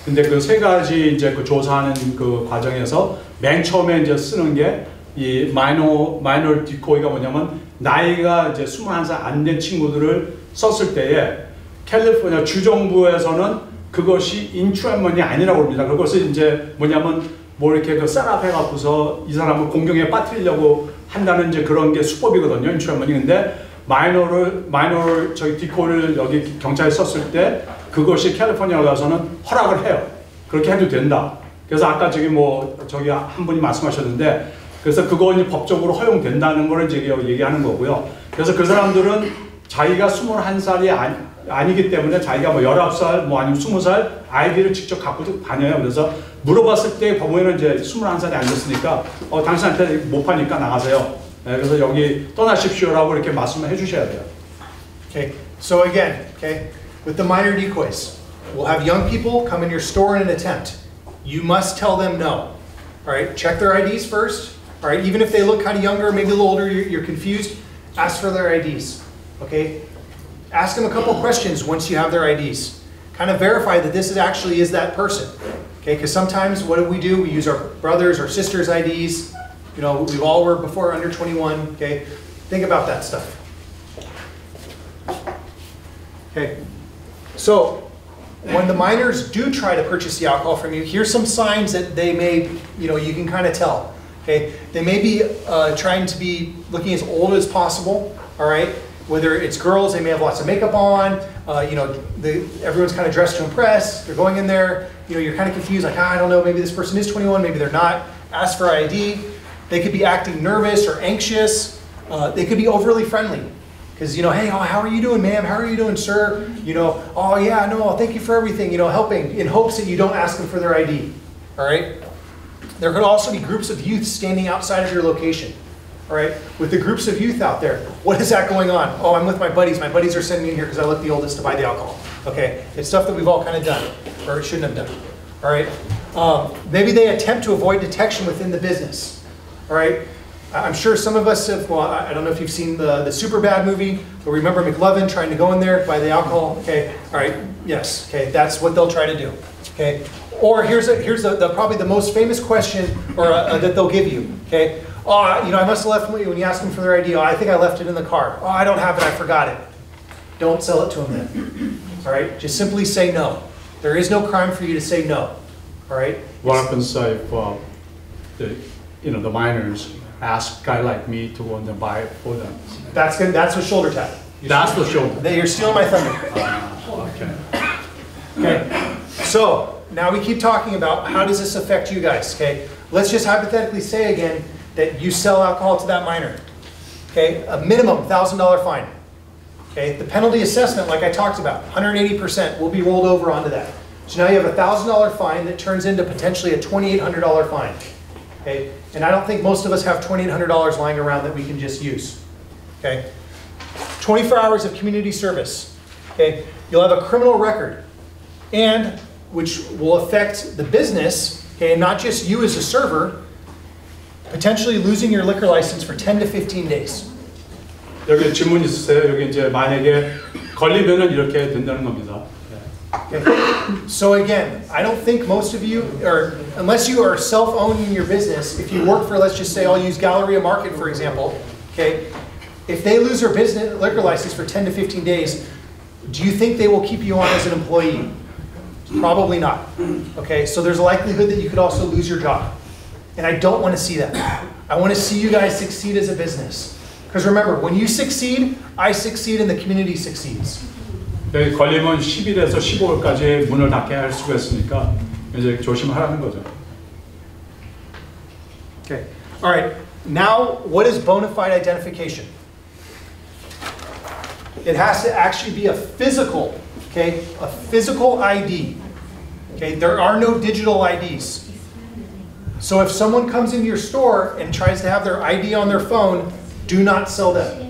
근데 그 세 가지 이제 그 조사하는 그 과정에서 맨 처음에 이제 쓰는 게 이 마이너 디코이가 뭐냐면 나이가 이제 21살 안 된 친구들을 썼을 때에 캘리포니아 주정부에서는 그것이 인트루먼이 아니라고 합니다. 그것을 이제 뭐냐면 뭐 이렇게 그 셋업해 갖고서 이 사람을 공경에 빠뜨리려고 한다는 이제 그런 게 수법이거든요. 인트루먼이. 근데 마이너를 저기 디코를 여기 경찰에 썼을 때 그것이 캘리포니아 가서는 허락을 해요. 그렇게 해도 된다. 그래서 아까 저기 한 분이 말씀하셨는데 그래서 그거는 법적으로 허용된다는 걸 이제 얘기하는 거고요. 그래서 그 사람들은 자기가 21살이 아니기 때문에 자기가 뭐 19살 뭐 아니면 20살 아이디를 직접 갖고 다녀요. 그래서 물어봤을 때 법원에는 이제 21살이 안 됐으니까 당신한테 못 파니까 나가세요. 네, 그래서 여기 떠나십시오라고 이렇게 말씀을 해주셔야 돼요. Okay. So again, okay, with the minor decoys, we'll have young people come in your store in an attempt. You must tell them no. All right. Check their IDs first. All right. Even if they look kind of younger, maybe a little older, you're confused. Ask for their IDs. Okay. Ask them a couple questions once you have their IDs. Kind of verify that this actually is that person. Okay. Because sometimes what do? We use our brothers or sisters' IDs. We all were before under 21, okay? Think about that stuff. Okay, so when the minors do try to purchase the alcohol from you, here's some signs that they may, you can kind of tell. Okay, they may be trying to be looking as old as possible, all right? Whether it's girls, they may have lots of makeup on, everyone's kind of dressed to impress, they're going in there, you're kind of confused, like, I don't know, maybe this person is 21, maybe they're not. Ask for ID. They could be acting nervous or anxious. They could be overly friendly. Because, hey, how are you doing, ma'am? How are you doing, sir? Oh, yeah, no, thank you for everything, helping, in hopes that you don't ask them for their ID. All right? There could also be groups of youth standing outside of your location. All right? With the groups of youth out there, what is that going on? Oh, I'm with my buddies. My buddies are sending me in here because I look the oldest to buy the alcohol. Okay? It's stuff that we've all kind of done, or shouldn't have done. All right? Maybe they attempt to avoid detection within the business. All right, I'm sure some of us have, well, I don't know if you've seen the Superbad movie, but remember McLovin trying to go in there, buy the alcohol, okay, all right, yes, okay, that's what they'll try to do, okay. Or here's probably the most famous question that they'll give you, okay. Oh, I must have left, when you ask them for their ID, I think I left it in the car. Oh, I don't have it, I forgot it. Don't sell it to them then, all right, just simply say no. There is no crime for you to say no, all right. What happens if the minors ask a guy like me to want to buy it for them? That's a shoulder tap. That's the shoulder. You're stealing my thunder. Okay. Okay. So now we keep talking about how does this affect you guys. Okay. Let's just hypothetically say again that you sell alcohol to that minor. Okay. A minimum $1,000 fine. Okay. The penalty assessment, like I talked about, 180% will be rolled over onto that. So now you have a $1,000 fine that turns into potentially a $2,800 fine. Okay. And I don't think most of us have $2,800 lying around that we can just use. Okay. 24 hours of community service. Okay. You'll have a criminal record, and which will affect the business. Okay, and not just you as a server. Potentially losing your liquor license for 10 to 15 days. 여기 질문 있으세요? 여기 이제 만약에 걸리면은 이렇게 된다는 겁니다. Okay. So again, I don't think most of you, or unless you are self-owning your business, if you work for, let's just say, I'll use Galleria Market for example, okay, if they lose their business liquor license for 10 to 15 days, do you think they will keep you on as an employee? Probably not. Okay, so there's a likelihood that you could also lose your job. And I don't want to see that. I want to see you guys succeed as a business. Because remember, when you succeed, I succeed and the community succeeds. 걸리면 10일에서 15일까지 문을 닫게 할 수가 있으니까 이제 조심하라는 거죠. Okay. All right. Now, what is bona fide identification? It has to actually be a physical, okay, a physical ID. Okay, there are no digital IDs. So if someone comes into your store and tries to have their ID on their phone, do not sell them.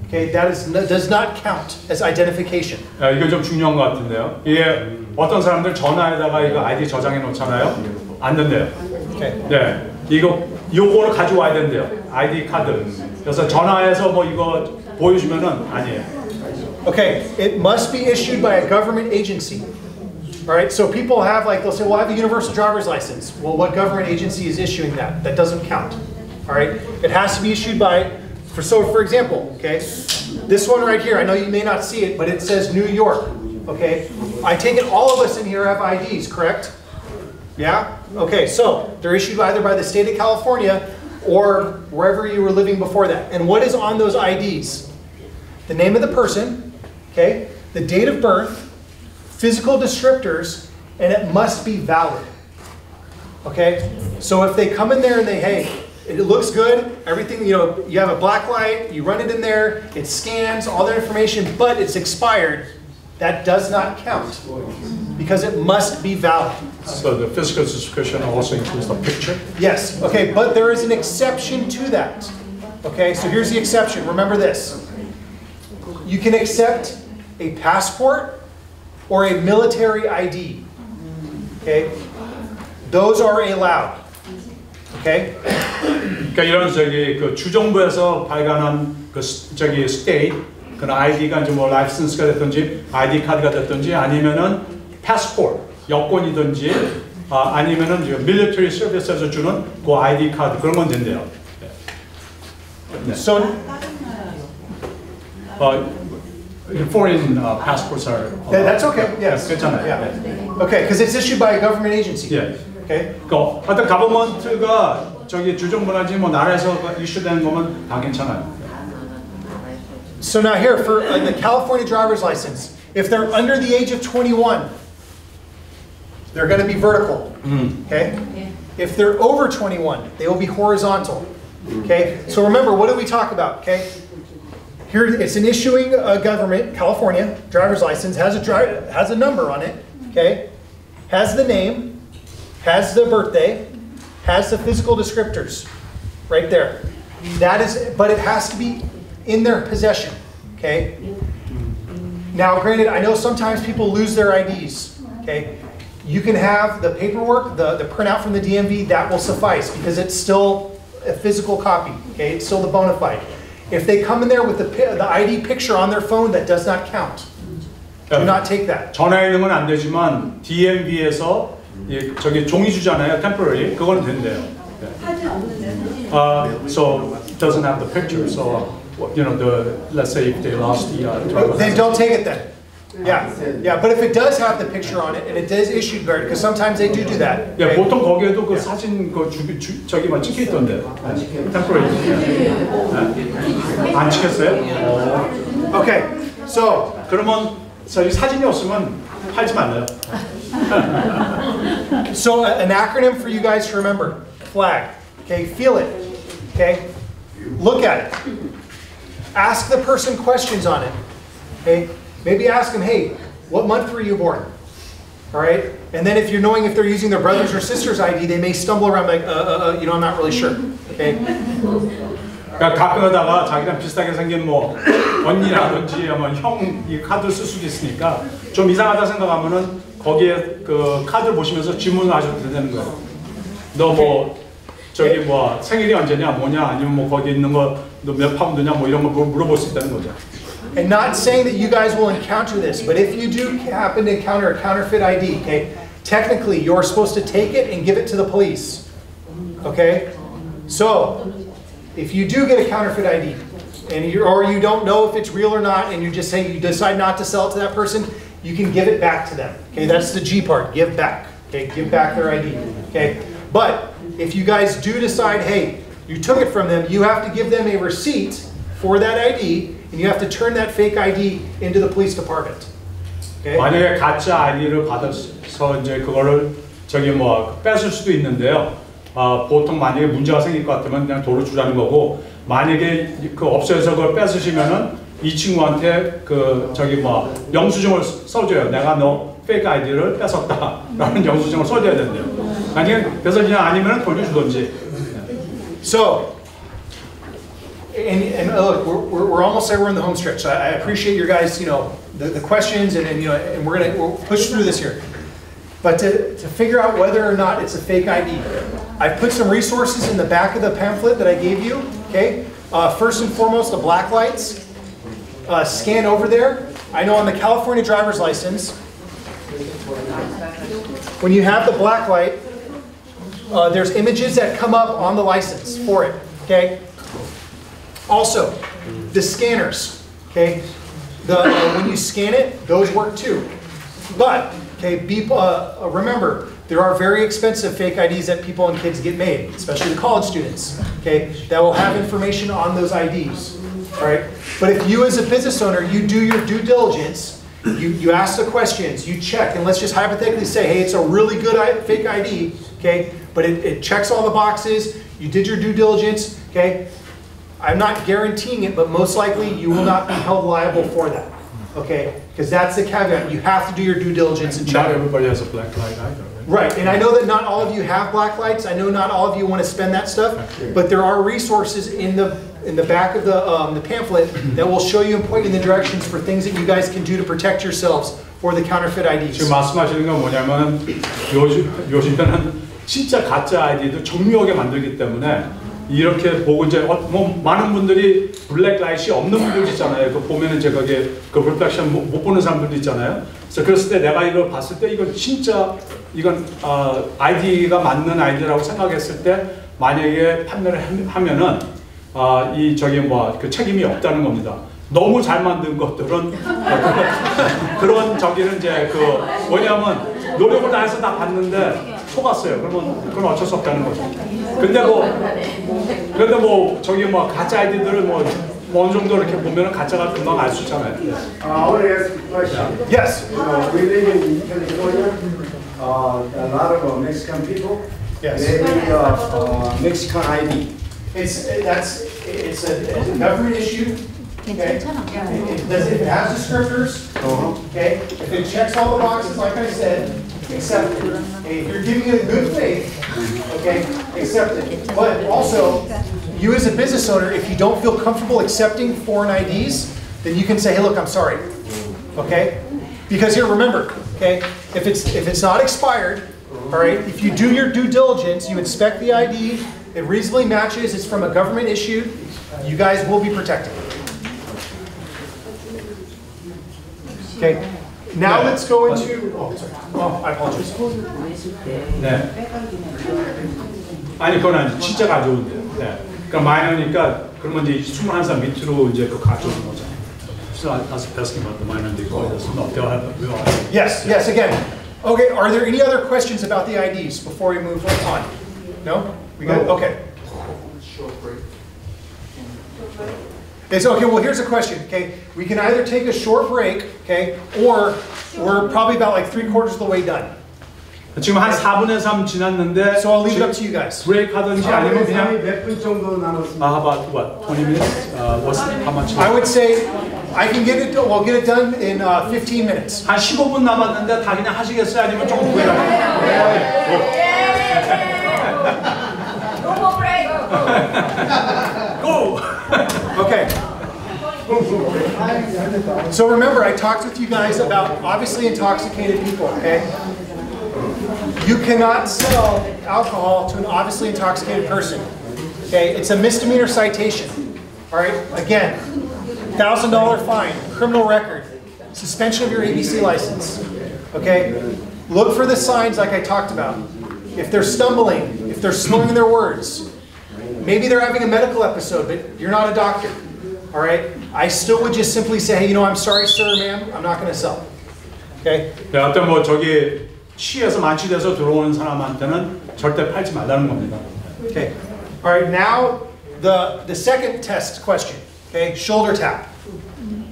Okay, that does not count as identification. 이거 좀 중요한 것 같은데요. 이게 어떤 사람들 전화에다가 이거 아이디 저장해 놓잖아요. 안 된대요. Okay. 네, 요거를 가져와야 된대요. 아이디 카드. 그래서 전화해서 뭐 이거 보여주면은 아니에요. Okay, it must be issued by a government agency. All right, so people have they'll say, well, I have a universal driver's license. Well, what government agency is issuing that? That doesn't count. All right, it has to be issued by, for example, okay, this one right here, I know you may not see it, but it says New York, okay? I take it all of us in here have IDs, correct? Yeah? Okay, so they're issued either by the state of California or wherever you were living before that. And what is on those IDs? The name of the person, okay, the date of birth, physical descriptors, and it must be valid. Okay? So if they come in there and they, hey, it looks good, everything, you have a black light, you run it in there, it scans all that information, but it's expired, that does not count because it must be valid. So the physical description also includes the picture? Yes, okay, but there is an exception to that. Okay, so here's the exception. Remember this. You can accept a passport or a military ID. Okay? Those are allowed. Okay? 그러니까 이런 그 주정부에서 발간한 그 스테이트 그런 아이디가 이제 뭐 라이선스가 됐든지 아이디 카드가 됐든지 아니면은 패스포트 여권이든지 아니면은 밀리터리 서비스에서 주는 그 아이디 카드 그런 건 된대요. 네. So foreign passports are that's okay. Yes. 괜찮아요. Yeah. Okay, because it's issued by a government agency. 예. Okay. 그 어떤 가버먼트가 저기 주정부라든지 뭐 나라에서 이슈되는 거면 다 괜찮아요. So now here for the California driver's license, if they're under the age of 21, they're going to be vertical. Okay. If they're over 21, they will be horizontal. Okay. So remember, what did we talk about? Okay. Here it's an issuing government, California driver's license has a number on it. Okay. Has the name, has the birthday, has the physical descriptors, right there. That is, but it has to be in their possession. Okay. Now, granted, I know sometimes people lose their IDs. Okay. You can have the paperwork, the printout from the DMV, that will suffice because it's still a physical copy. Okay, it's still the bona fide. If they come in there with the ID picture on their phone, that does not count. Do not take that. 전화에 있는 건 안 되지만 DMV에서 저기 종이 주잖아요, temporary. 그건 된대요. So it doesn't have the picture. So let's say if they lost the then don't take it then. Yeah, yeah. But if it does have the picture on it and it does issue guard, because sometimes they do that. 예, 보통 거기에도 그 사진 저기만 찍혀 있던데. temporary. 안 찍혔어요? Okay, so 그러면 저기 사진이 없으면 팔지 말아요. So an acronym for you guys to remember: FLAG. Okay, feel it. Okay, look at it. Ask the person questions on it. Okay, maybe ask them, hey, what month were you born? All right, and then if you're knowing if they're using their brother's or sister's ID, they may stumble around like, I'm not really sure. Okay. 그러니까 가끔 하다가 자기랑 비슷하게 생긴 뭐 언니라든지 뭐 형 이 카드 쓸 수도 있으니까 좀 이상하다 생각하면은 거기에 그 카드 보시면서 질문하셔도 되는 거예요. 너 뭐 저기 뭐 생일이 언제냐 뭐냐 아니면 뭐 거기 있는 거 너 몇 파운드냐 뭐 이런 거 물어볼 수 있다는 거죠. And not saying that you guys will encounter this, but if you do happen to encounter a counterfeit ID, okay, technically you're supposed to take it and give it to the police. Okay? So, if you do get a counterfeit ID, or you don't know if it's real or not, and you just say you decide not to sell it to that person, you can give it back to them. Okay, that's the G part, give back. Okay, give back their ID. Okay, but if you guys do decide, hey, you took it from them, you have to give them a receipt for that ID, and you have to turn that fake ID into the police department. Okay? 만약에 가짜 아이디를 받아서 이제 그거를 저기 뭐 뺏을 수도 있는데요. 보통 만약에 문제가 생길 것 같으면 그냥 도로 주라는 거고, 만약에 그 업소에서 그걸 뺏으시면은 이 친구한테 그 저기 뭐 영수증을 써줘요. 내가 너 페이크 아이디를 뺏었다라는 영수증을 써줘야 된대요. 만약에 그래서 그냥 아니면은 돌려주던지. So, and look, we're almost there. We're in the home stretch. So I appreciate your guys, the questions, and and we'll push through this here. But to figure out whether or not it's a fake ID, I've put some resources in the back of the pamphlet that I gave you. Okay, first and foremost, the black lights. Scan over there. I know on the California driver's license, when you have the black light, there's images that come up on the license for it. Okay. Also, the scanners. Okay, when you scan it, those work too. But okay, remember, there are very expensive fake IDs that people and kids get made, especially the college students. Okay, that will have information on those IDs. All right, but if you as a business owner, you do your due diligence, you ask the questions, you check, and let's just hypothetically say, hey, it's a really good fake ID. Okay, but it checks all the boxes. You did your due diligence. Okay. I'm not guaranteeing it, but most likely you will not be held liable for that. Okay? Because that's the caveat. You have to do your due diligence and check. Not everybody has a black light either. Right, and I know that not all of you have black lights. I know not all of you want to spend that stuff, but there are resources in the back of the pamphlet that will show you and point you in the directions for things that you guys can do to protect yourselves for the counterfeit IDs. 지금 말씀하시는 건 뭐냐면 요즘에는 진짜 가짜 아이디도 정교하게 만들기 때문에 이렇게 보고 이제 뭐 많은 분들이 블랙 라이트이 없는 분들 있잖아요. 그 보면은 이제 거기에 그 리플렉션 못 보는 사람들도 있잖아요. 그래서 그랬을 때 내가 이걸 봤을 때 이건 진짜 이건 아이디가 맞는 아이디라고 생각했을 때 만약에 판매를 하면은 이 저기 뭐 그 책임이 없다는 겁니다. 너무 잘 만든 것들은 그런 저기는 이제 그 뭐냐면 노력을 다해서 다 봤는데 속았어요. 그러면 그건 어쩔 수 없다는 거죠. 근데 뭐 저기 뭐 가짜 아이디들을 뭐 어느 정도 이렇게 보면은 가짜가 금방 알 수 있잖아요. I want to ask a question. Yes. We live in California. A lot of Mexican people. Yes. They have Mexican ID. It's a government issue. Okay. It has descriptors. Okay. If it checks all the boxes, like I said, accept it. Okay. If you're giving it good faith, okay, accept it. But also, you as a business owner, if you don't feel comfortable accepting foreign IDs, then you can say, hey, look, I'm sorry. Okay. Because here, remember, okay, if it's not expired, all right, if you do your due diligence, you inspect the ID, it reasonably matches, it's from a government issue, you guys will be protected. Okay, now let's go into, I apologize. 네. 아니 그건 아니죠. 진짜 가져온대요. 네. 그러니까 마이너니까 그러면 이제 21살 밑으로 이제 그 가져오는 거잖아요. So I was asking about the minor decoys. No, they'll have real ID. Yes, again. Okay, are there any other questions about the IDs before we move on? No? We good? Okay. It's okay, well here's a question, okay? We can either take a short break, okay, or we're probably about like 3/4 of the way done. 지금 한 4분의 3 지났는데 So I'll leave it up to you guys. 브레이크 하든지 아니면 그냥 몇분 정도 남았습니다. about what? 20 minutes? How much? I would say I can get it done in 15 minutes. 한 15분 남았는데 다 그냥 하시겠어요? 아니면 조금 후에 Go! Okay. So remember, I talked with you guys about obviously intoxicated people, okay? You cannot sell alcohol to an obviously intoxicated person, okay? It's a misdemeanor citation, all right? Again, $1,000 fine, criminal record, suspension of your ABC license. Okay? Look for the signs like I talked about. If they're stumbling, if they're slurring their words, maybe they're having a medical episode, but you're not a doctor. All right? I still would just simply say, hey, you know, I'm sorry, sir, ma'am, I'm not going to sell. Okay? 어떤 뭐 저기 취해서 만취돼서 들어오는 사람한테는 절대 팔지 말라는 겁니다. Okay. All right, now the second test question. Okay, shoulder tap.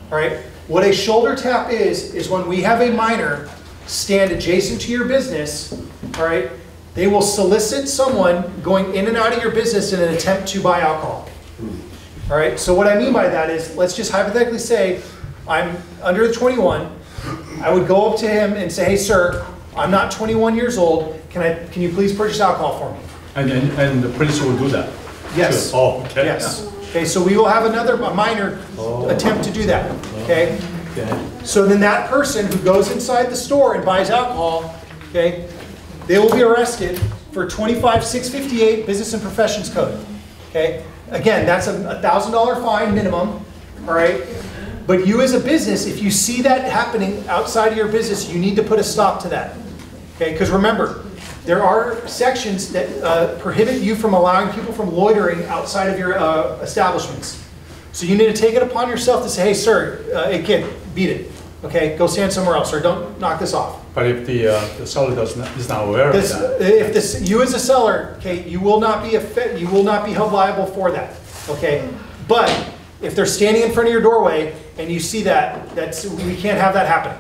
All right, what a shoulder tap is when we have a minor stand adjacent to your business. All right, they will solicit someone going in and out of your business in an attempt to buy alcohol. All right, so what I mean by that is, let's just hypothetically say I'm under 21. I would go up to him and say, hey, sir, I'm not 21 years old. Can you please purchase alcohol for me? And the police will do that. Yes. Oh, okay. Yes. Okay, so we will have a minor attempt to do that. Okay? So then that person who goes inside the store and buys alcohol, okay, they will be arrested for 25,658 Business and Professions Code. Okay? Again, that's a $1,000 fine minimum. All right? But you as a business, if you see that happening outside of your business, you need to put a stop to that. Okay? Because remember, there are sections that prohibit you from allowing people from loitering outside of your establishments. So you need to take it upon yourself to say, hey, sir, hey, kid, beat it. Okay, go stand somewhere else, or don't knock this off. But if the seller is not aware of that, if you as a seller, okay, you will not be held liable for that. Okay, but if they're standing in front of your doorway and you see that, we can't have that happen.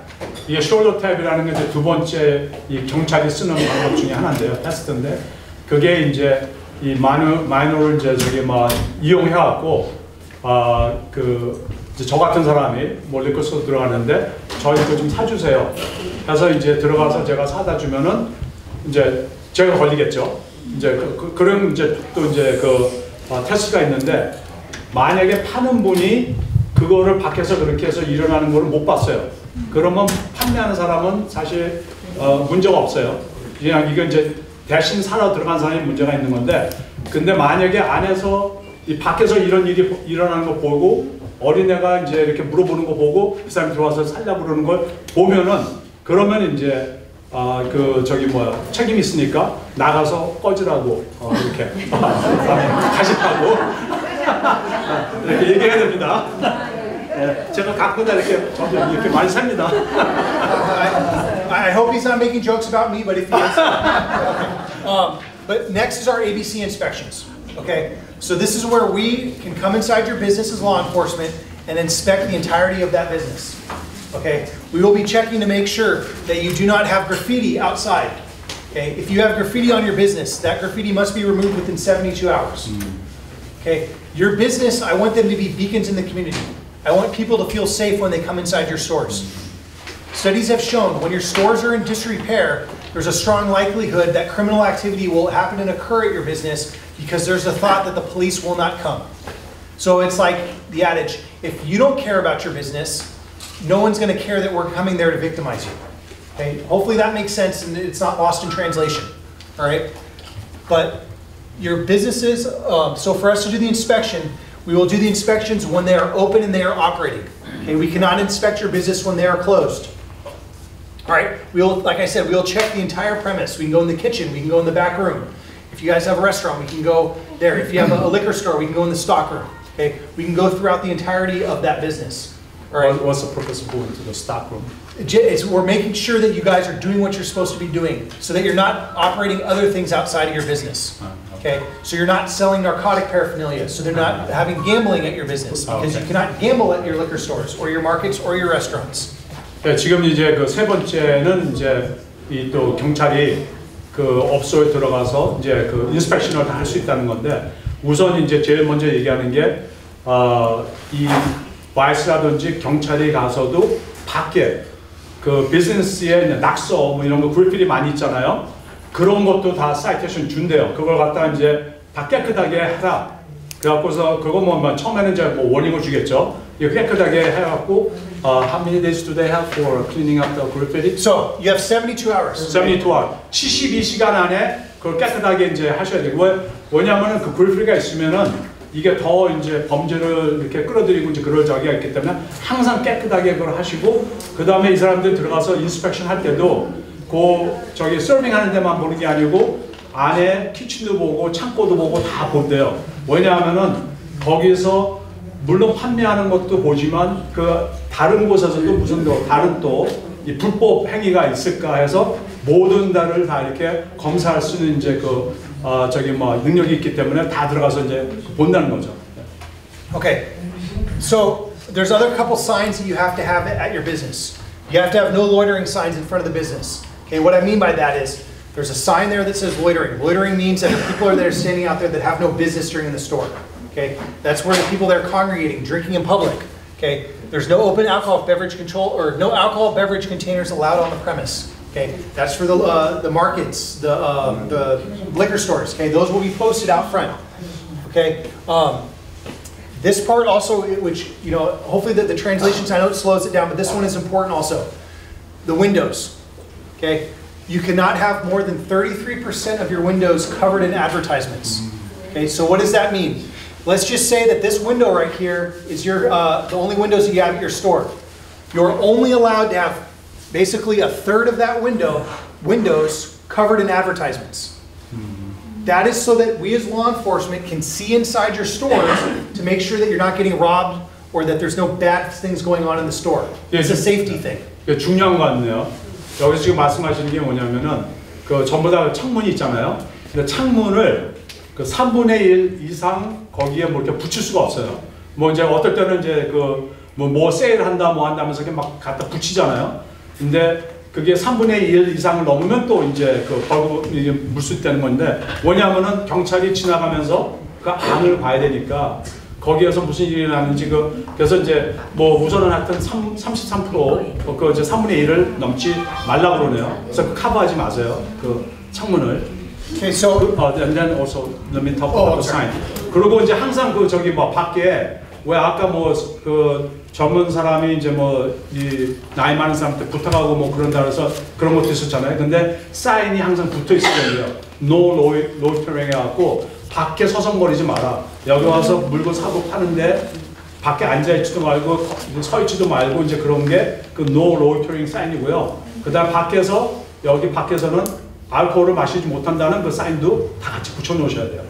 이게 숄더 탭이라는 게 이제 두 번째 이 경찰이 쓰는 방법 중에 하나인데요, 테스트인데 그게 이제 이 마이너를 이제 저기 막 이용해갖고 저 같은 사람이 몰래 끄서 들어가는데 저희 거 좀 사주세요. 그래서 이제 들어가서 제가 사다 주면은 이제 제가 걸리겠죠. 이제 그런 이제 또 이제 테스트가 있는데 만약에 파는 분이 그거를 밖에서 그렇게 해서 일어나는 거를 못 봤어요. 그러면 판매하는 사람은 사실 문제가 없어요. 그냥 이건 이제 대신 사러 들어간 사람이 문제가 있는 건데, 근데 만약에 안에서 이 밖에서 이런 일이 일어나는 거 보고 어린애가 이제 이렇게 물어보는 거 보고 이 사람이 들어와서 살려고 그러는 걸 보면은 그러면 이제 책임이 있으니까 나가서 꺼지라고 이렇게 다시 하고 이렇게 얘기해야 됩니다. 제가 가끔가다 이렇게 많이 삽니다. I hope he's not making jokes about me, but if he is. But next is our ABC inspections. Okay, so this is where we can come inside your business as law enforcement and inspect the entirety of that business. Okay, we will be checking to make sure that you do not have graffiti outside. Okay, if you have graffiti on your business, that graffiti must be removed within 72 hours. Okay, your business, I want them to be beacons in the community. I want people to feel safe when they come inside your stores. Studies have shown when your stores are in disrepair, there's a strong likelihood that criminal activity will happen and occur at your business because there's a thought that the police will not come. So it's like the adage, if you don't care about your business, no one's going to care that we're coming there to victimize you. Okay? Hopefully that makes sense and it's not lost in translation. All right? But your businesses, so for us to do the inspection, we will do the inspections when they are open and they are operating. Okay? We cannot inspect your business when they are closed. All right? Like I said, we'll check the entire premise. We can go in the kitchen. We can go in the back room. If you guys have a restaurant, we can go there. If you have a liquor store, we can go in the stock room. Okay? We can go throughout the entirety of that business. All right? What's the purpose of going to the stock room? We're making sure that you guys are doing what you're supposed to be doing so that you're not operating other things outside of your business. Okay? So you're not selling narcotic paraphernalia. So they're not having gambling at your business because you cannot gamble at your liquor stores or your markets or your restaurants. 네, 지금 이제 세 번째는 이제 또 경찰이 업소에 들어가서 이제 인스펙션을 다 할 수 있다는 건데 우선 이제 제일 먼저 얘기하는 게 이 바이스라든지 경찰이 가서도 밖에 비즈니스에 낙서 뭐 이런 거 그래피티 많이 있잖아요. 그런 것도 다 사이테이션 준대요. 그걸 갖다 이제 다 깨끗하게 해라. 그래갖고서 그거 뭐 처음에는 이제 뭐 워닝을 주겠죠. 이거 깨끗하게 해갖고 how many days do they have for cleaning up the graffiti? So you have 72 hours. 72 hours. 72시간 안에 그걸 깨끗하게 이제 하셔야 되고 왜냐하면은 그 graffiti가 있으면은 이게 더 이제 범죄를 이렇게 끌어들이고 이제 그럴 자기가 있기 때문에 항상 깨끗하게 그걸 하시고 그 다음에 이 사람들이 들어가서 인스펙션 할 때도 저기 서빙 하는 데만 보는 게 아니고 안에 키친도 보고 창고도 보고 다 본대요. 왜냐하면은 거기서 물론 판매하는 것도 보지만 그 다른 곳에서도 무슨 다른 또 이 불법 행위가 있을까 해서 모든 달을 다 이렇게 검사할 수 있는 이제 저기 뭐 능력이 있기 때문에 다 들어가서 이제 본다는 거죠. Okay, so there's other couple signs that you have to have at your business. You have to have no loitering signs in front of the business. Okay, what I mean by that is there's a sign there that says loitering. Loitering means that the people are there standing out there that have no business during the store. Okay, that's where the people there are congregating, drinking in public. Okay, there's no open alcohol beverage control or no alcohol beverage containers allowed on the premise. Okay, that's for the markets, the liquor stores. Okay, those will be posted out front. Okay, this part also, which hopefully the translations, I know it slows it down, but this one is important also. The windows. Okay, you cannot have more than 33% of your windows covered in advertisements. Okay, so what does that mean? Let's just say that this window right here is the only windows that you have at your store. You're only allowed to have basically a third of that windows covered in advertisements. That is so that we as law enforcement can see inside your stores to make sure that you're not getting robbed or that there's no bad things going on in the store. It's a safety thing. 중요한 거 같네요. 여기서 지금 말씀하시는 게 뭐냐면은 전부 다 창문이 있잖아요. 근데 창문을 3분의 1 이상 거기에 뭐 이렇게 붙일 수가 없어요. 뭐 이제 어떨 때는 이제 뭐 세일한다 뭐 한다면서 이렇게 막 갖다 붙이잖아요. 근데 그게 3분의 1 이상을 넘으면 또 이제 벌금 물수 있다는 건데 뭐냐면은 경찰이 지나가면서 그 안을 봐야 되니까 거기에서 무슨 일이 일어나는지 그래서 이제 뭐 우선은 하여튼 33% 이제 3분의 1을 넘지 말라고 그러네요. 그래서 커버하지 마세요. 창문을. Okay, so and then also let me talk about the sign. 그리고 이제 항상 저기 뭐 밖에 왜 아까 뭐 젊은 사람이 이제 이 나이 많은 사람한테 부탁하고 뭐 그런다 그래서 그런 것도 있었잖아요. 근데 사인이 항상 붙어 있어야 돼요. No loitering 해갖고 밖에 서성거리지 마라. 여기 와서 물건 사고 파는데 밖에 앉아있지도 말고 서있지도 말고 이제 그런 게 No loitering 사인이고요. 그다음 여기 밖에서는 알코올을 마시지 못한다는 그 사인도 다 같이 붙여놓으셔야 돼요.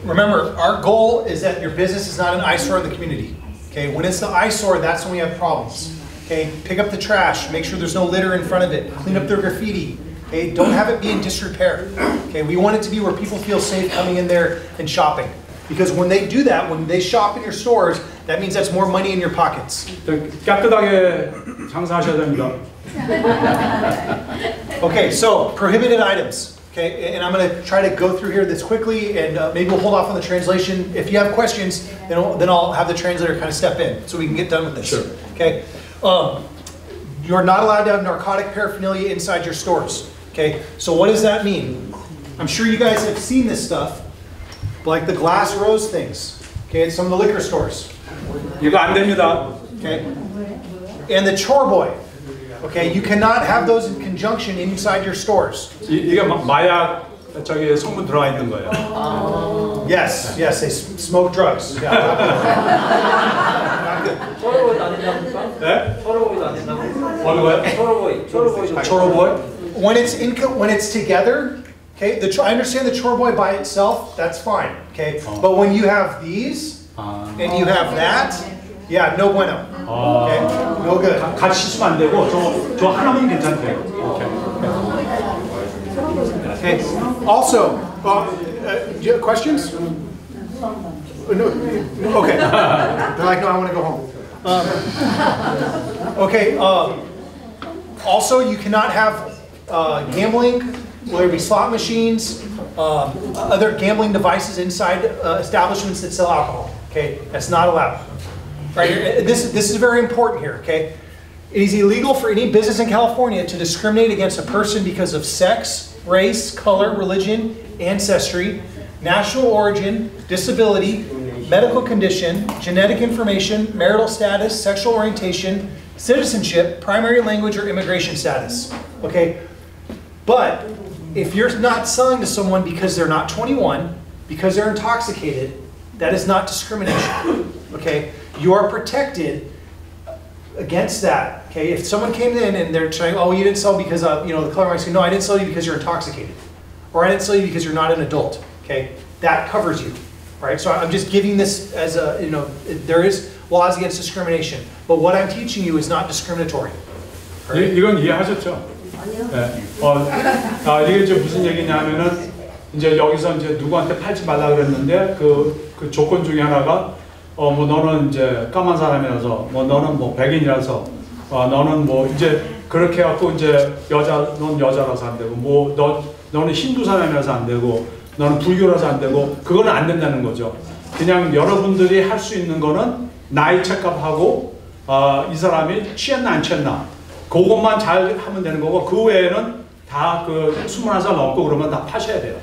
Remember, our goal is that your business is not an eyesore in the community. Okay, when it's the eyesore, that's when we have problems. Okay, pick up the trash, make sure there's no litter in front of it, clean up their graffiti. Okay, don't have it be in disrepair. Okay, we want it to be where people feel safe coming in there and shopping. Because when they do that, when they shop in your stores, that means that's more money in your pockets. 깨끗하게 장사하셔야 됩니다. Okay, so prohibited items. Okay, and I'm going to try to go through here this quickly, and maybe we'll hold off on the translation. If you have questions, then I'll have the translator kind of step in so we can get done with this. Sure. Okay, you're not allowed to have narcotic paraphernalia inside your stores. Okay, so what does that mean? I'm sure you guys have seen this stuff, like the glass rose things. Okay, at some of the liquor stores. 이거 안 됩니다. Okay, and the chore boy. Okay, you cannot have those in conjunction inside your stores. 이게 마약 성분 들어가 있는 거예요. Yes, they smoke drugs. Yeah. 초로보이도 안 된다니까? 네? 초로보이도 안 된다고? 어느 거요? 초로보이. 초로 보이? When it's together, okay. I understand the chore boy by itself. That's fine. Okay, but when you have these and you have that, yeah, no bueno. Okay, no good. 같이 쓰면 안 되고 저 하나만 괜찮대요. Okay. Also, do you have questions? No. Okay. They're like, no, I want to go home. Okay. Also, you cannot have gambling, whether it be slot machines, other gambling devices inside establishments that sell alcohol. Okay, that's not allowed. Right here, this is very important here. Okay, it is illegal for any business in California to discriminate against a person because of sex, race, color, religion, ancestry, national origin, disability, medical condition, genetic information, marital status, sexual orientation, citizenship, primary language, or immigration status. Okay, but if you're not selling to someone because they're not 21, because they're intoxicated, That is not discrimination. Okay, you are protected against that. Okay, if someone came in and they're saying, "Oh, you didn't sell because the color might say, no, I didn't sell you because you're intoxicated, or I didn't sell you because you're not an adult." Okay, that covers you. All right, so I'm just giving this as a there is laws against discrimination, but what I'm teaching you is not discriminatory. All right? 이건 이해하셨죠? 네. 이게 이제 무슨 얘기냐면은 이제 여기서 이제 누구한테 팔지 말라 그랬는데 그 조건 중에 하나가 뭐 너는 이제 까만 사람이라서 뭐 너는 뭐 백인이라서 너는 뭐 이제 그렇게 해갖고 이제 넌 여자라서 안 되고 뭐 너는 힌두 사람이라서 안 되고 너는 불교라서 안 되고 그거는 안 된다는 거죠. 그냥 여러분들이 할 수 있는 거는 나이 체크하고 이 사람이 취했나 안 취했나 그것만 잘 하면 되는 거고 그 외에는 다 그 21살 넘고 그러면 다 파셔야 돼요.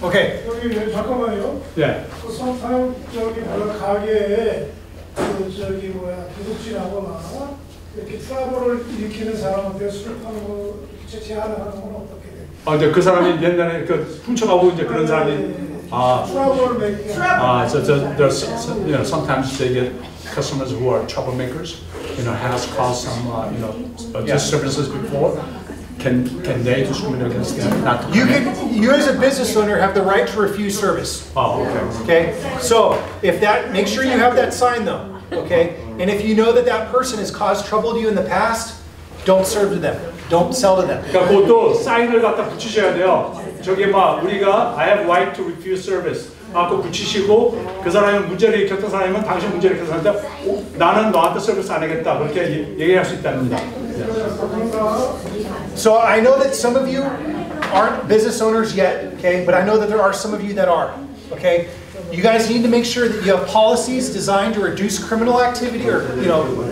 오케이. 여기 잠깐만요. 예. 그 sometimes 저기 가게에 도둑질하거나 이렇게 트러블을 일으키는 사람한테 술을 파는 거 제한하는 건 어떻게 돼요? 이제 그 사람이 옛날에 훔쳐가고 이제 그런 사람이 트러블을 make. sometimes they get customers who are troublemakers, has caused some disturbances before. Can they discriminate against them? Not You as a business owner have the right to refuse service. okay. Okay, so make sure you have that sign though. Okay, and if you know that person has caused trouble to you in the past, don't serve to them. Don't sell to them. 그러니까 그것도 사인을 갖다 붙이셔야 돼요. 저기 우리가 I have right to refuse service. 그거 붙이시고 그 사람이 문제를 일으켰던 사람이면 당신 문제를 일으켰던 사람한테 나는 너한테 서비스 안 하겠다 그렇게 얘기할 수 있답니다. So I know that some of you aren't business owners yet, okay, but I know that there are some of you that are, okay. You guys need to make sure that you have policies designed to reduce criminal activity or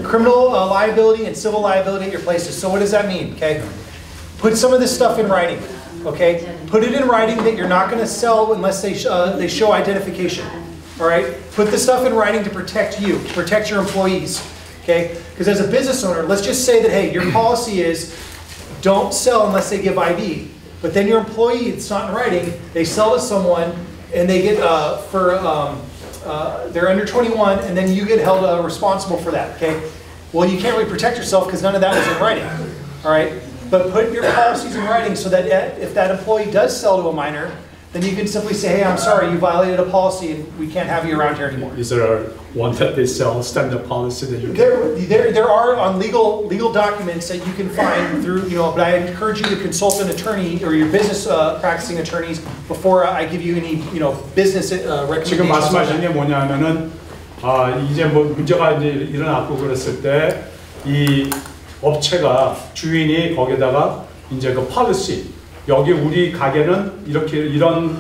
criminal liability and civil liability at your places. So what does that mean? Okay, put some of this stuff in writing. Okay, put it in writing that you're not going to sell unless they show identification. All right, put the stuff in writing to protect you, protect your employees. Okay, because as a business owner, let's just say that hey, your policy is don't sell unless they give ID. But then your employee, it's not in writing, they sell to someone and they get they're under 21 and then you get held responsible for that. Okay, well you can't really protect yourself because none of that was in writing. All right. But put your policies in writing so that if that employee does sell to a minor, then you can simply say, hey, I'm sorry, you violated a policy and we can't have you around here anymore. Is there one that they sell standard policy that you There are on legal documents that you can find through, but I encourage you to consult an attorney or your business practicing attorneys before I give you any, business recommendations. 지금 말씀하신 게 뭐냐면은 이제 뭐 문제가 이제 일어났고 그랬을 때 이 업체가 주인이 거기다가 이제 그 policy 여기 우리 가게는 이런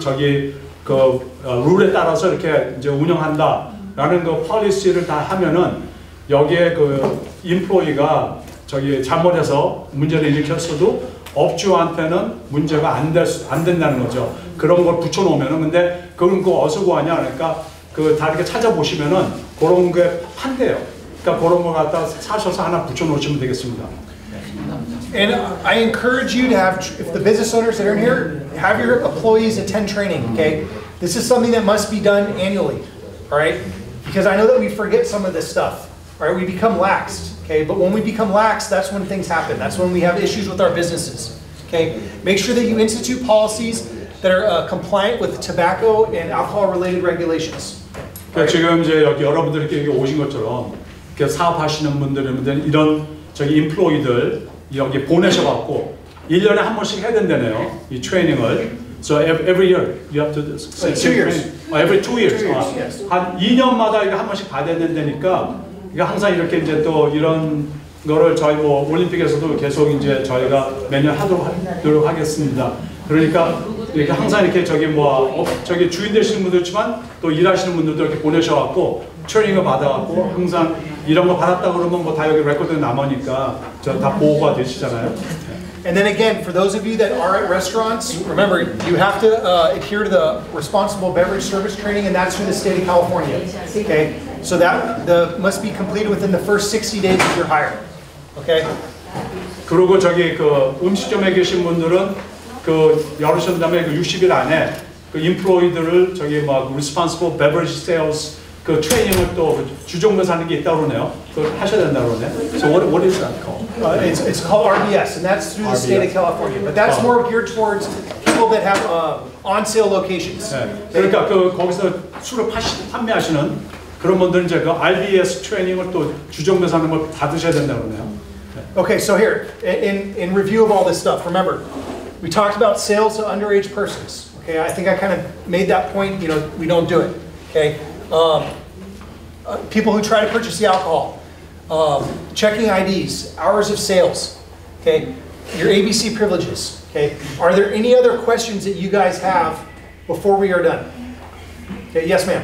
룰에 따라서 이렇게 이제 운영한다라는 그 policy를 다 하면은 여기에 그 employee가 잘못해서 문제를 일으켰어도 업주한테는 문제가 안 된다는 거죠. 그런 걸 붙여놓으면은 근데 그건 어디서 구하냐 그러니까 다 이렇게 찾아보시면은 그런 게 판대요. 그러니까 그런 거 갖다 사셔서 하나 붙여놓으시면 되겠습니다. And I encourage you to have, if the business owners that are in here, have your employees attend training, okay? This is something that must be done annually, all right? Because I know that we forget some of this stuff, all right? We become lax, okay? But when we become lax, that's when things happen. That's when we have issues with our businesses, okay? Make sure that you institute policies that are compliant with tobacco and alcohol-related regulations. 그러니까 지금 이제 여러분들이 이렇게 오신 것처럼 이렇게 사업하시는 분들은 이런 인플로이들 여기 보내셔갖고 1년에 한 번씩 해야 된다네요. 이 트레이닝을. So every year you have to do 2 years. Every 2 years. Yes. 한 2년마다 이거 한 번씩 받아야 된다니까 이거 항상 이렇게 이제 또 이런 거를 저희 올림픽에서도 계속 이제 저희가 매년 하도록 노력하겠습니다. 그러니까 이렇게 항상 이렇게 저기 주인 되시는 분도 있지만 또 일하시는 분들도 이렇게 보내셔갖고 트레이닝을 받아갖고 항상 이런 거 받았다 그러면 다 여기 레코드에 남으니까 다 보호가 되시잖아요. And then again, for those of you that are at restaurants, remember you have to adhere to the responsible beverage service training, and that's through the state of California. Okay, so that must be completed within the first 60 days of your hire. Okay. 그리고 음식점에 계신 분들은 열으신 다음에 60일 안에 그 인플로이들을 저기 뭐 responsible beverage sales 그 트레이닝을 또 주종면서 하는 게 있다고 그러네요. 그걸 하셔야 된다고 그러네요. So what is that called? It's called RBS, and that's through the state of California. But that's more geared towards people that have on-sale locations. 네. 그러니까 그 거기서 술을 판매하시는 그런 분들은 이제 그 RBS 트레이닝을 또 주종면서 하는 걸 받으셔야 된다고 그러네요. Okay, so here, in review of all this stuff, remember, we talked about sales to underage persons. Okay, I think I kind of made that point. You know, we don't do it. Okay, people who try to purchase the alcohol, checking IDs, hours of sales. Okay, your ABC privileges. Okay, are there any other questions that you guys have before we are done? Okay, yes, ma'am.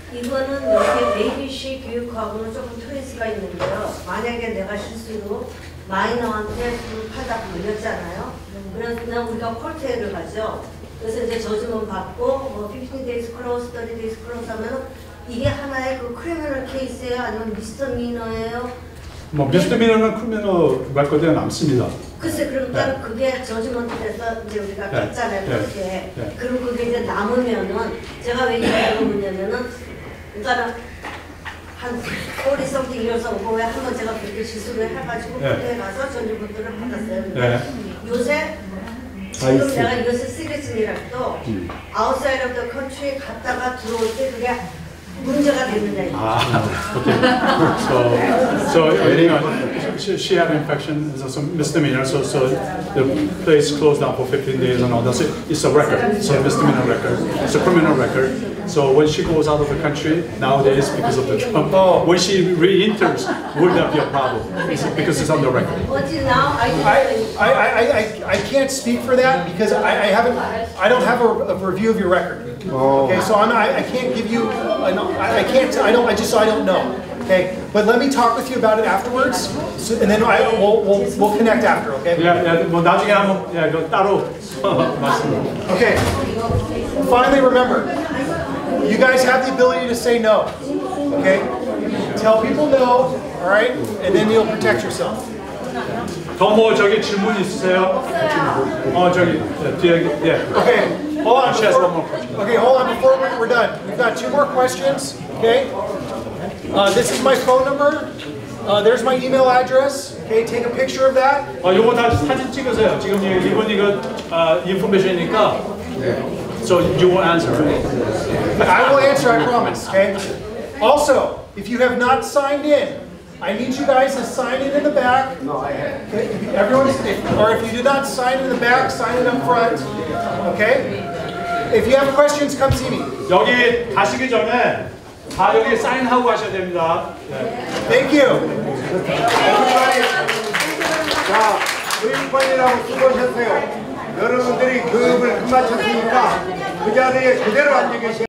이거는 이렇게 ABC 교육하고는 조금 트레이스가 있는데요. 만약에 내가 실수로 마이너한테 술을 팔다 걸렸잖아요. 그러면 우리가 콜테일을 가죠. 그래서 이제 저주문 받고 뭐 15 days close, 30 days close 하면은 이게 하나의 그 크리미널 케이스예요? 아니면 미스터미너예요? 뭐 미스터미너는 크리미널 레코드에 남습니다. 글쎄 그러니까 그게 저주먼트 돼서 이제 우리가 뺐잖아요. 그렇게. 그리고 그게 이제 남으면은 제가 왜 이렇게 물어보냐면은 그러니까는 한 40 something years ago 왜 한번 제가 그렇게 실수를 해가지고 그때 가서 전주분들을 받았어요. 근데 요새 지금 내가 이것을 시리즈미라도 outside of the country 갔다가 들어올 때 그게 문제가 되는 So she had an infection, it's a misdemeanor, so the place closed down for 15 days and all that. So it's a record, it's a misdemeanor record, it's a criminal record. So when she goes out of the country nowadays, because of the Trump, when she re-enters, would that be a problem? Because it's on the record. Until now, I can't speak for that because I don't have a review of your record. Okay, so I can't give you, I don't know. Okay, but let me talk with you about it afterwards, and then we'll connect after. Okay. 뭐 나중에 한번 그 따로 말씀. Okay. Finally, remember, you guys have the ability to say no. Okay. Tell people no. All right, and then you'll protect yourself. 더 뭐 저기 질문 있으세요? 저기 뒤에 Okay. Hold on. Okay, hold on before we're done. We've got 2 more questions. Okay. This is my phone number. There's my email address. Okay, take a picture of that. 요거 다 사진 찍으세요. 지금 이번 이거 인포메이션이니까. So you will answer, right? I will answer, I promise. Okay. Also, if you have not signed in, I need you guys to sign it in the back. No, I have. Okay. Or if you did not sign in the back, sign it up front. Okay. If you have questions, come see me. 여기 가시기 전에 다 여기 사인하고 가셔야 됩니다. Thank you. 자, 교육관이라고 수고하셨어요. 여러분들이 교육을 끝마쳤으니까 그 자리에 그대로 앉아 계셔야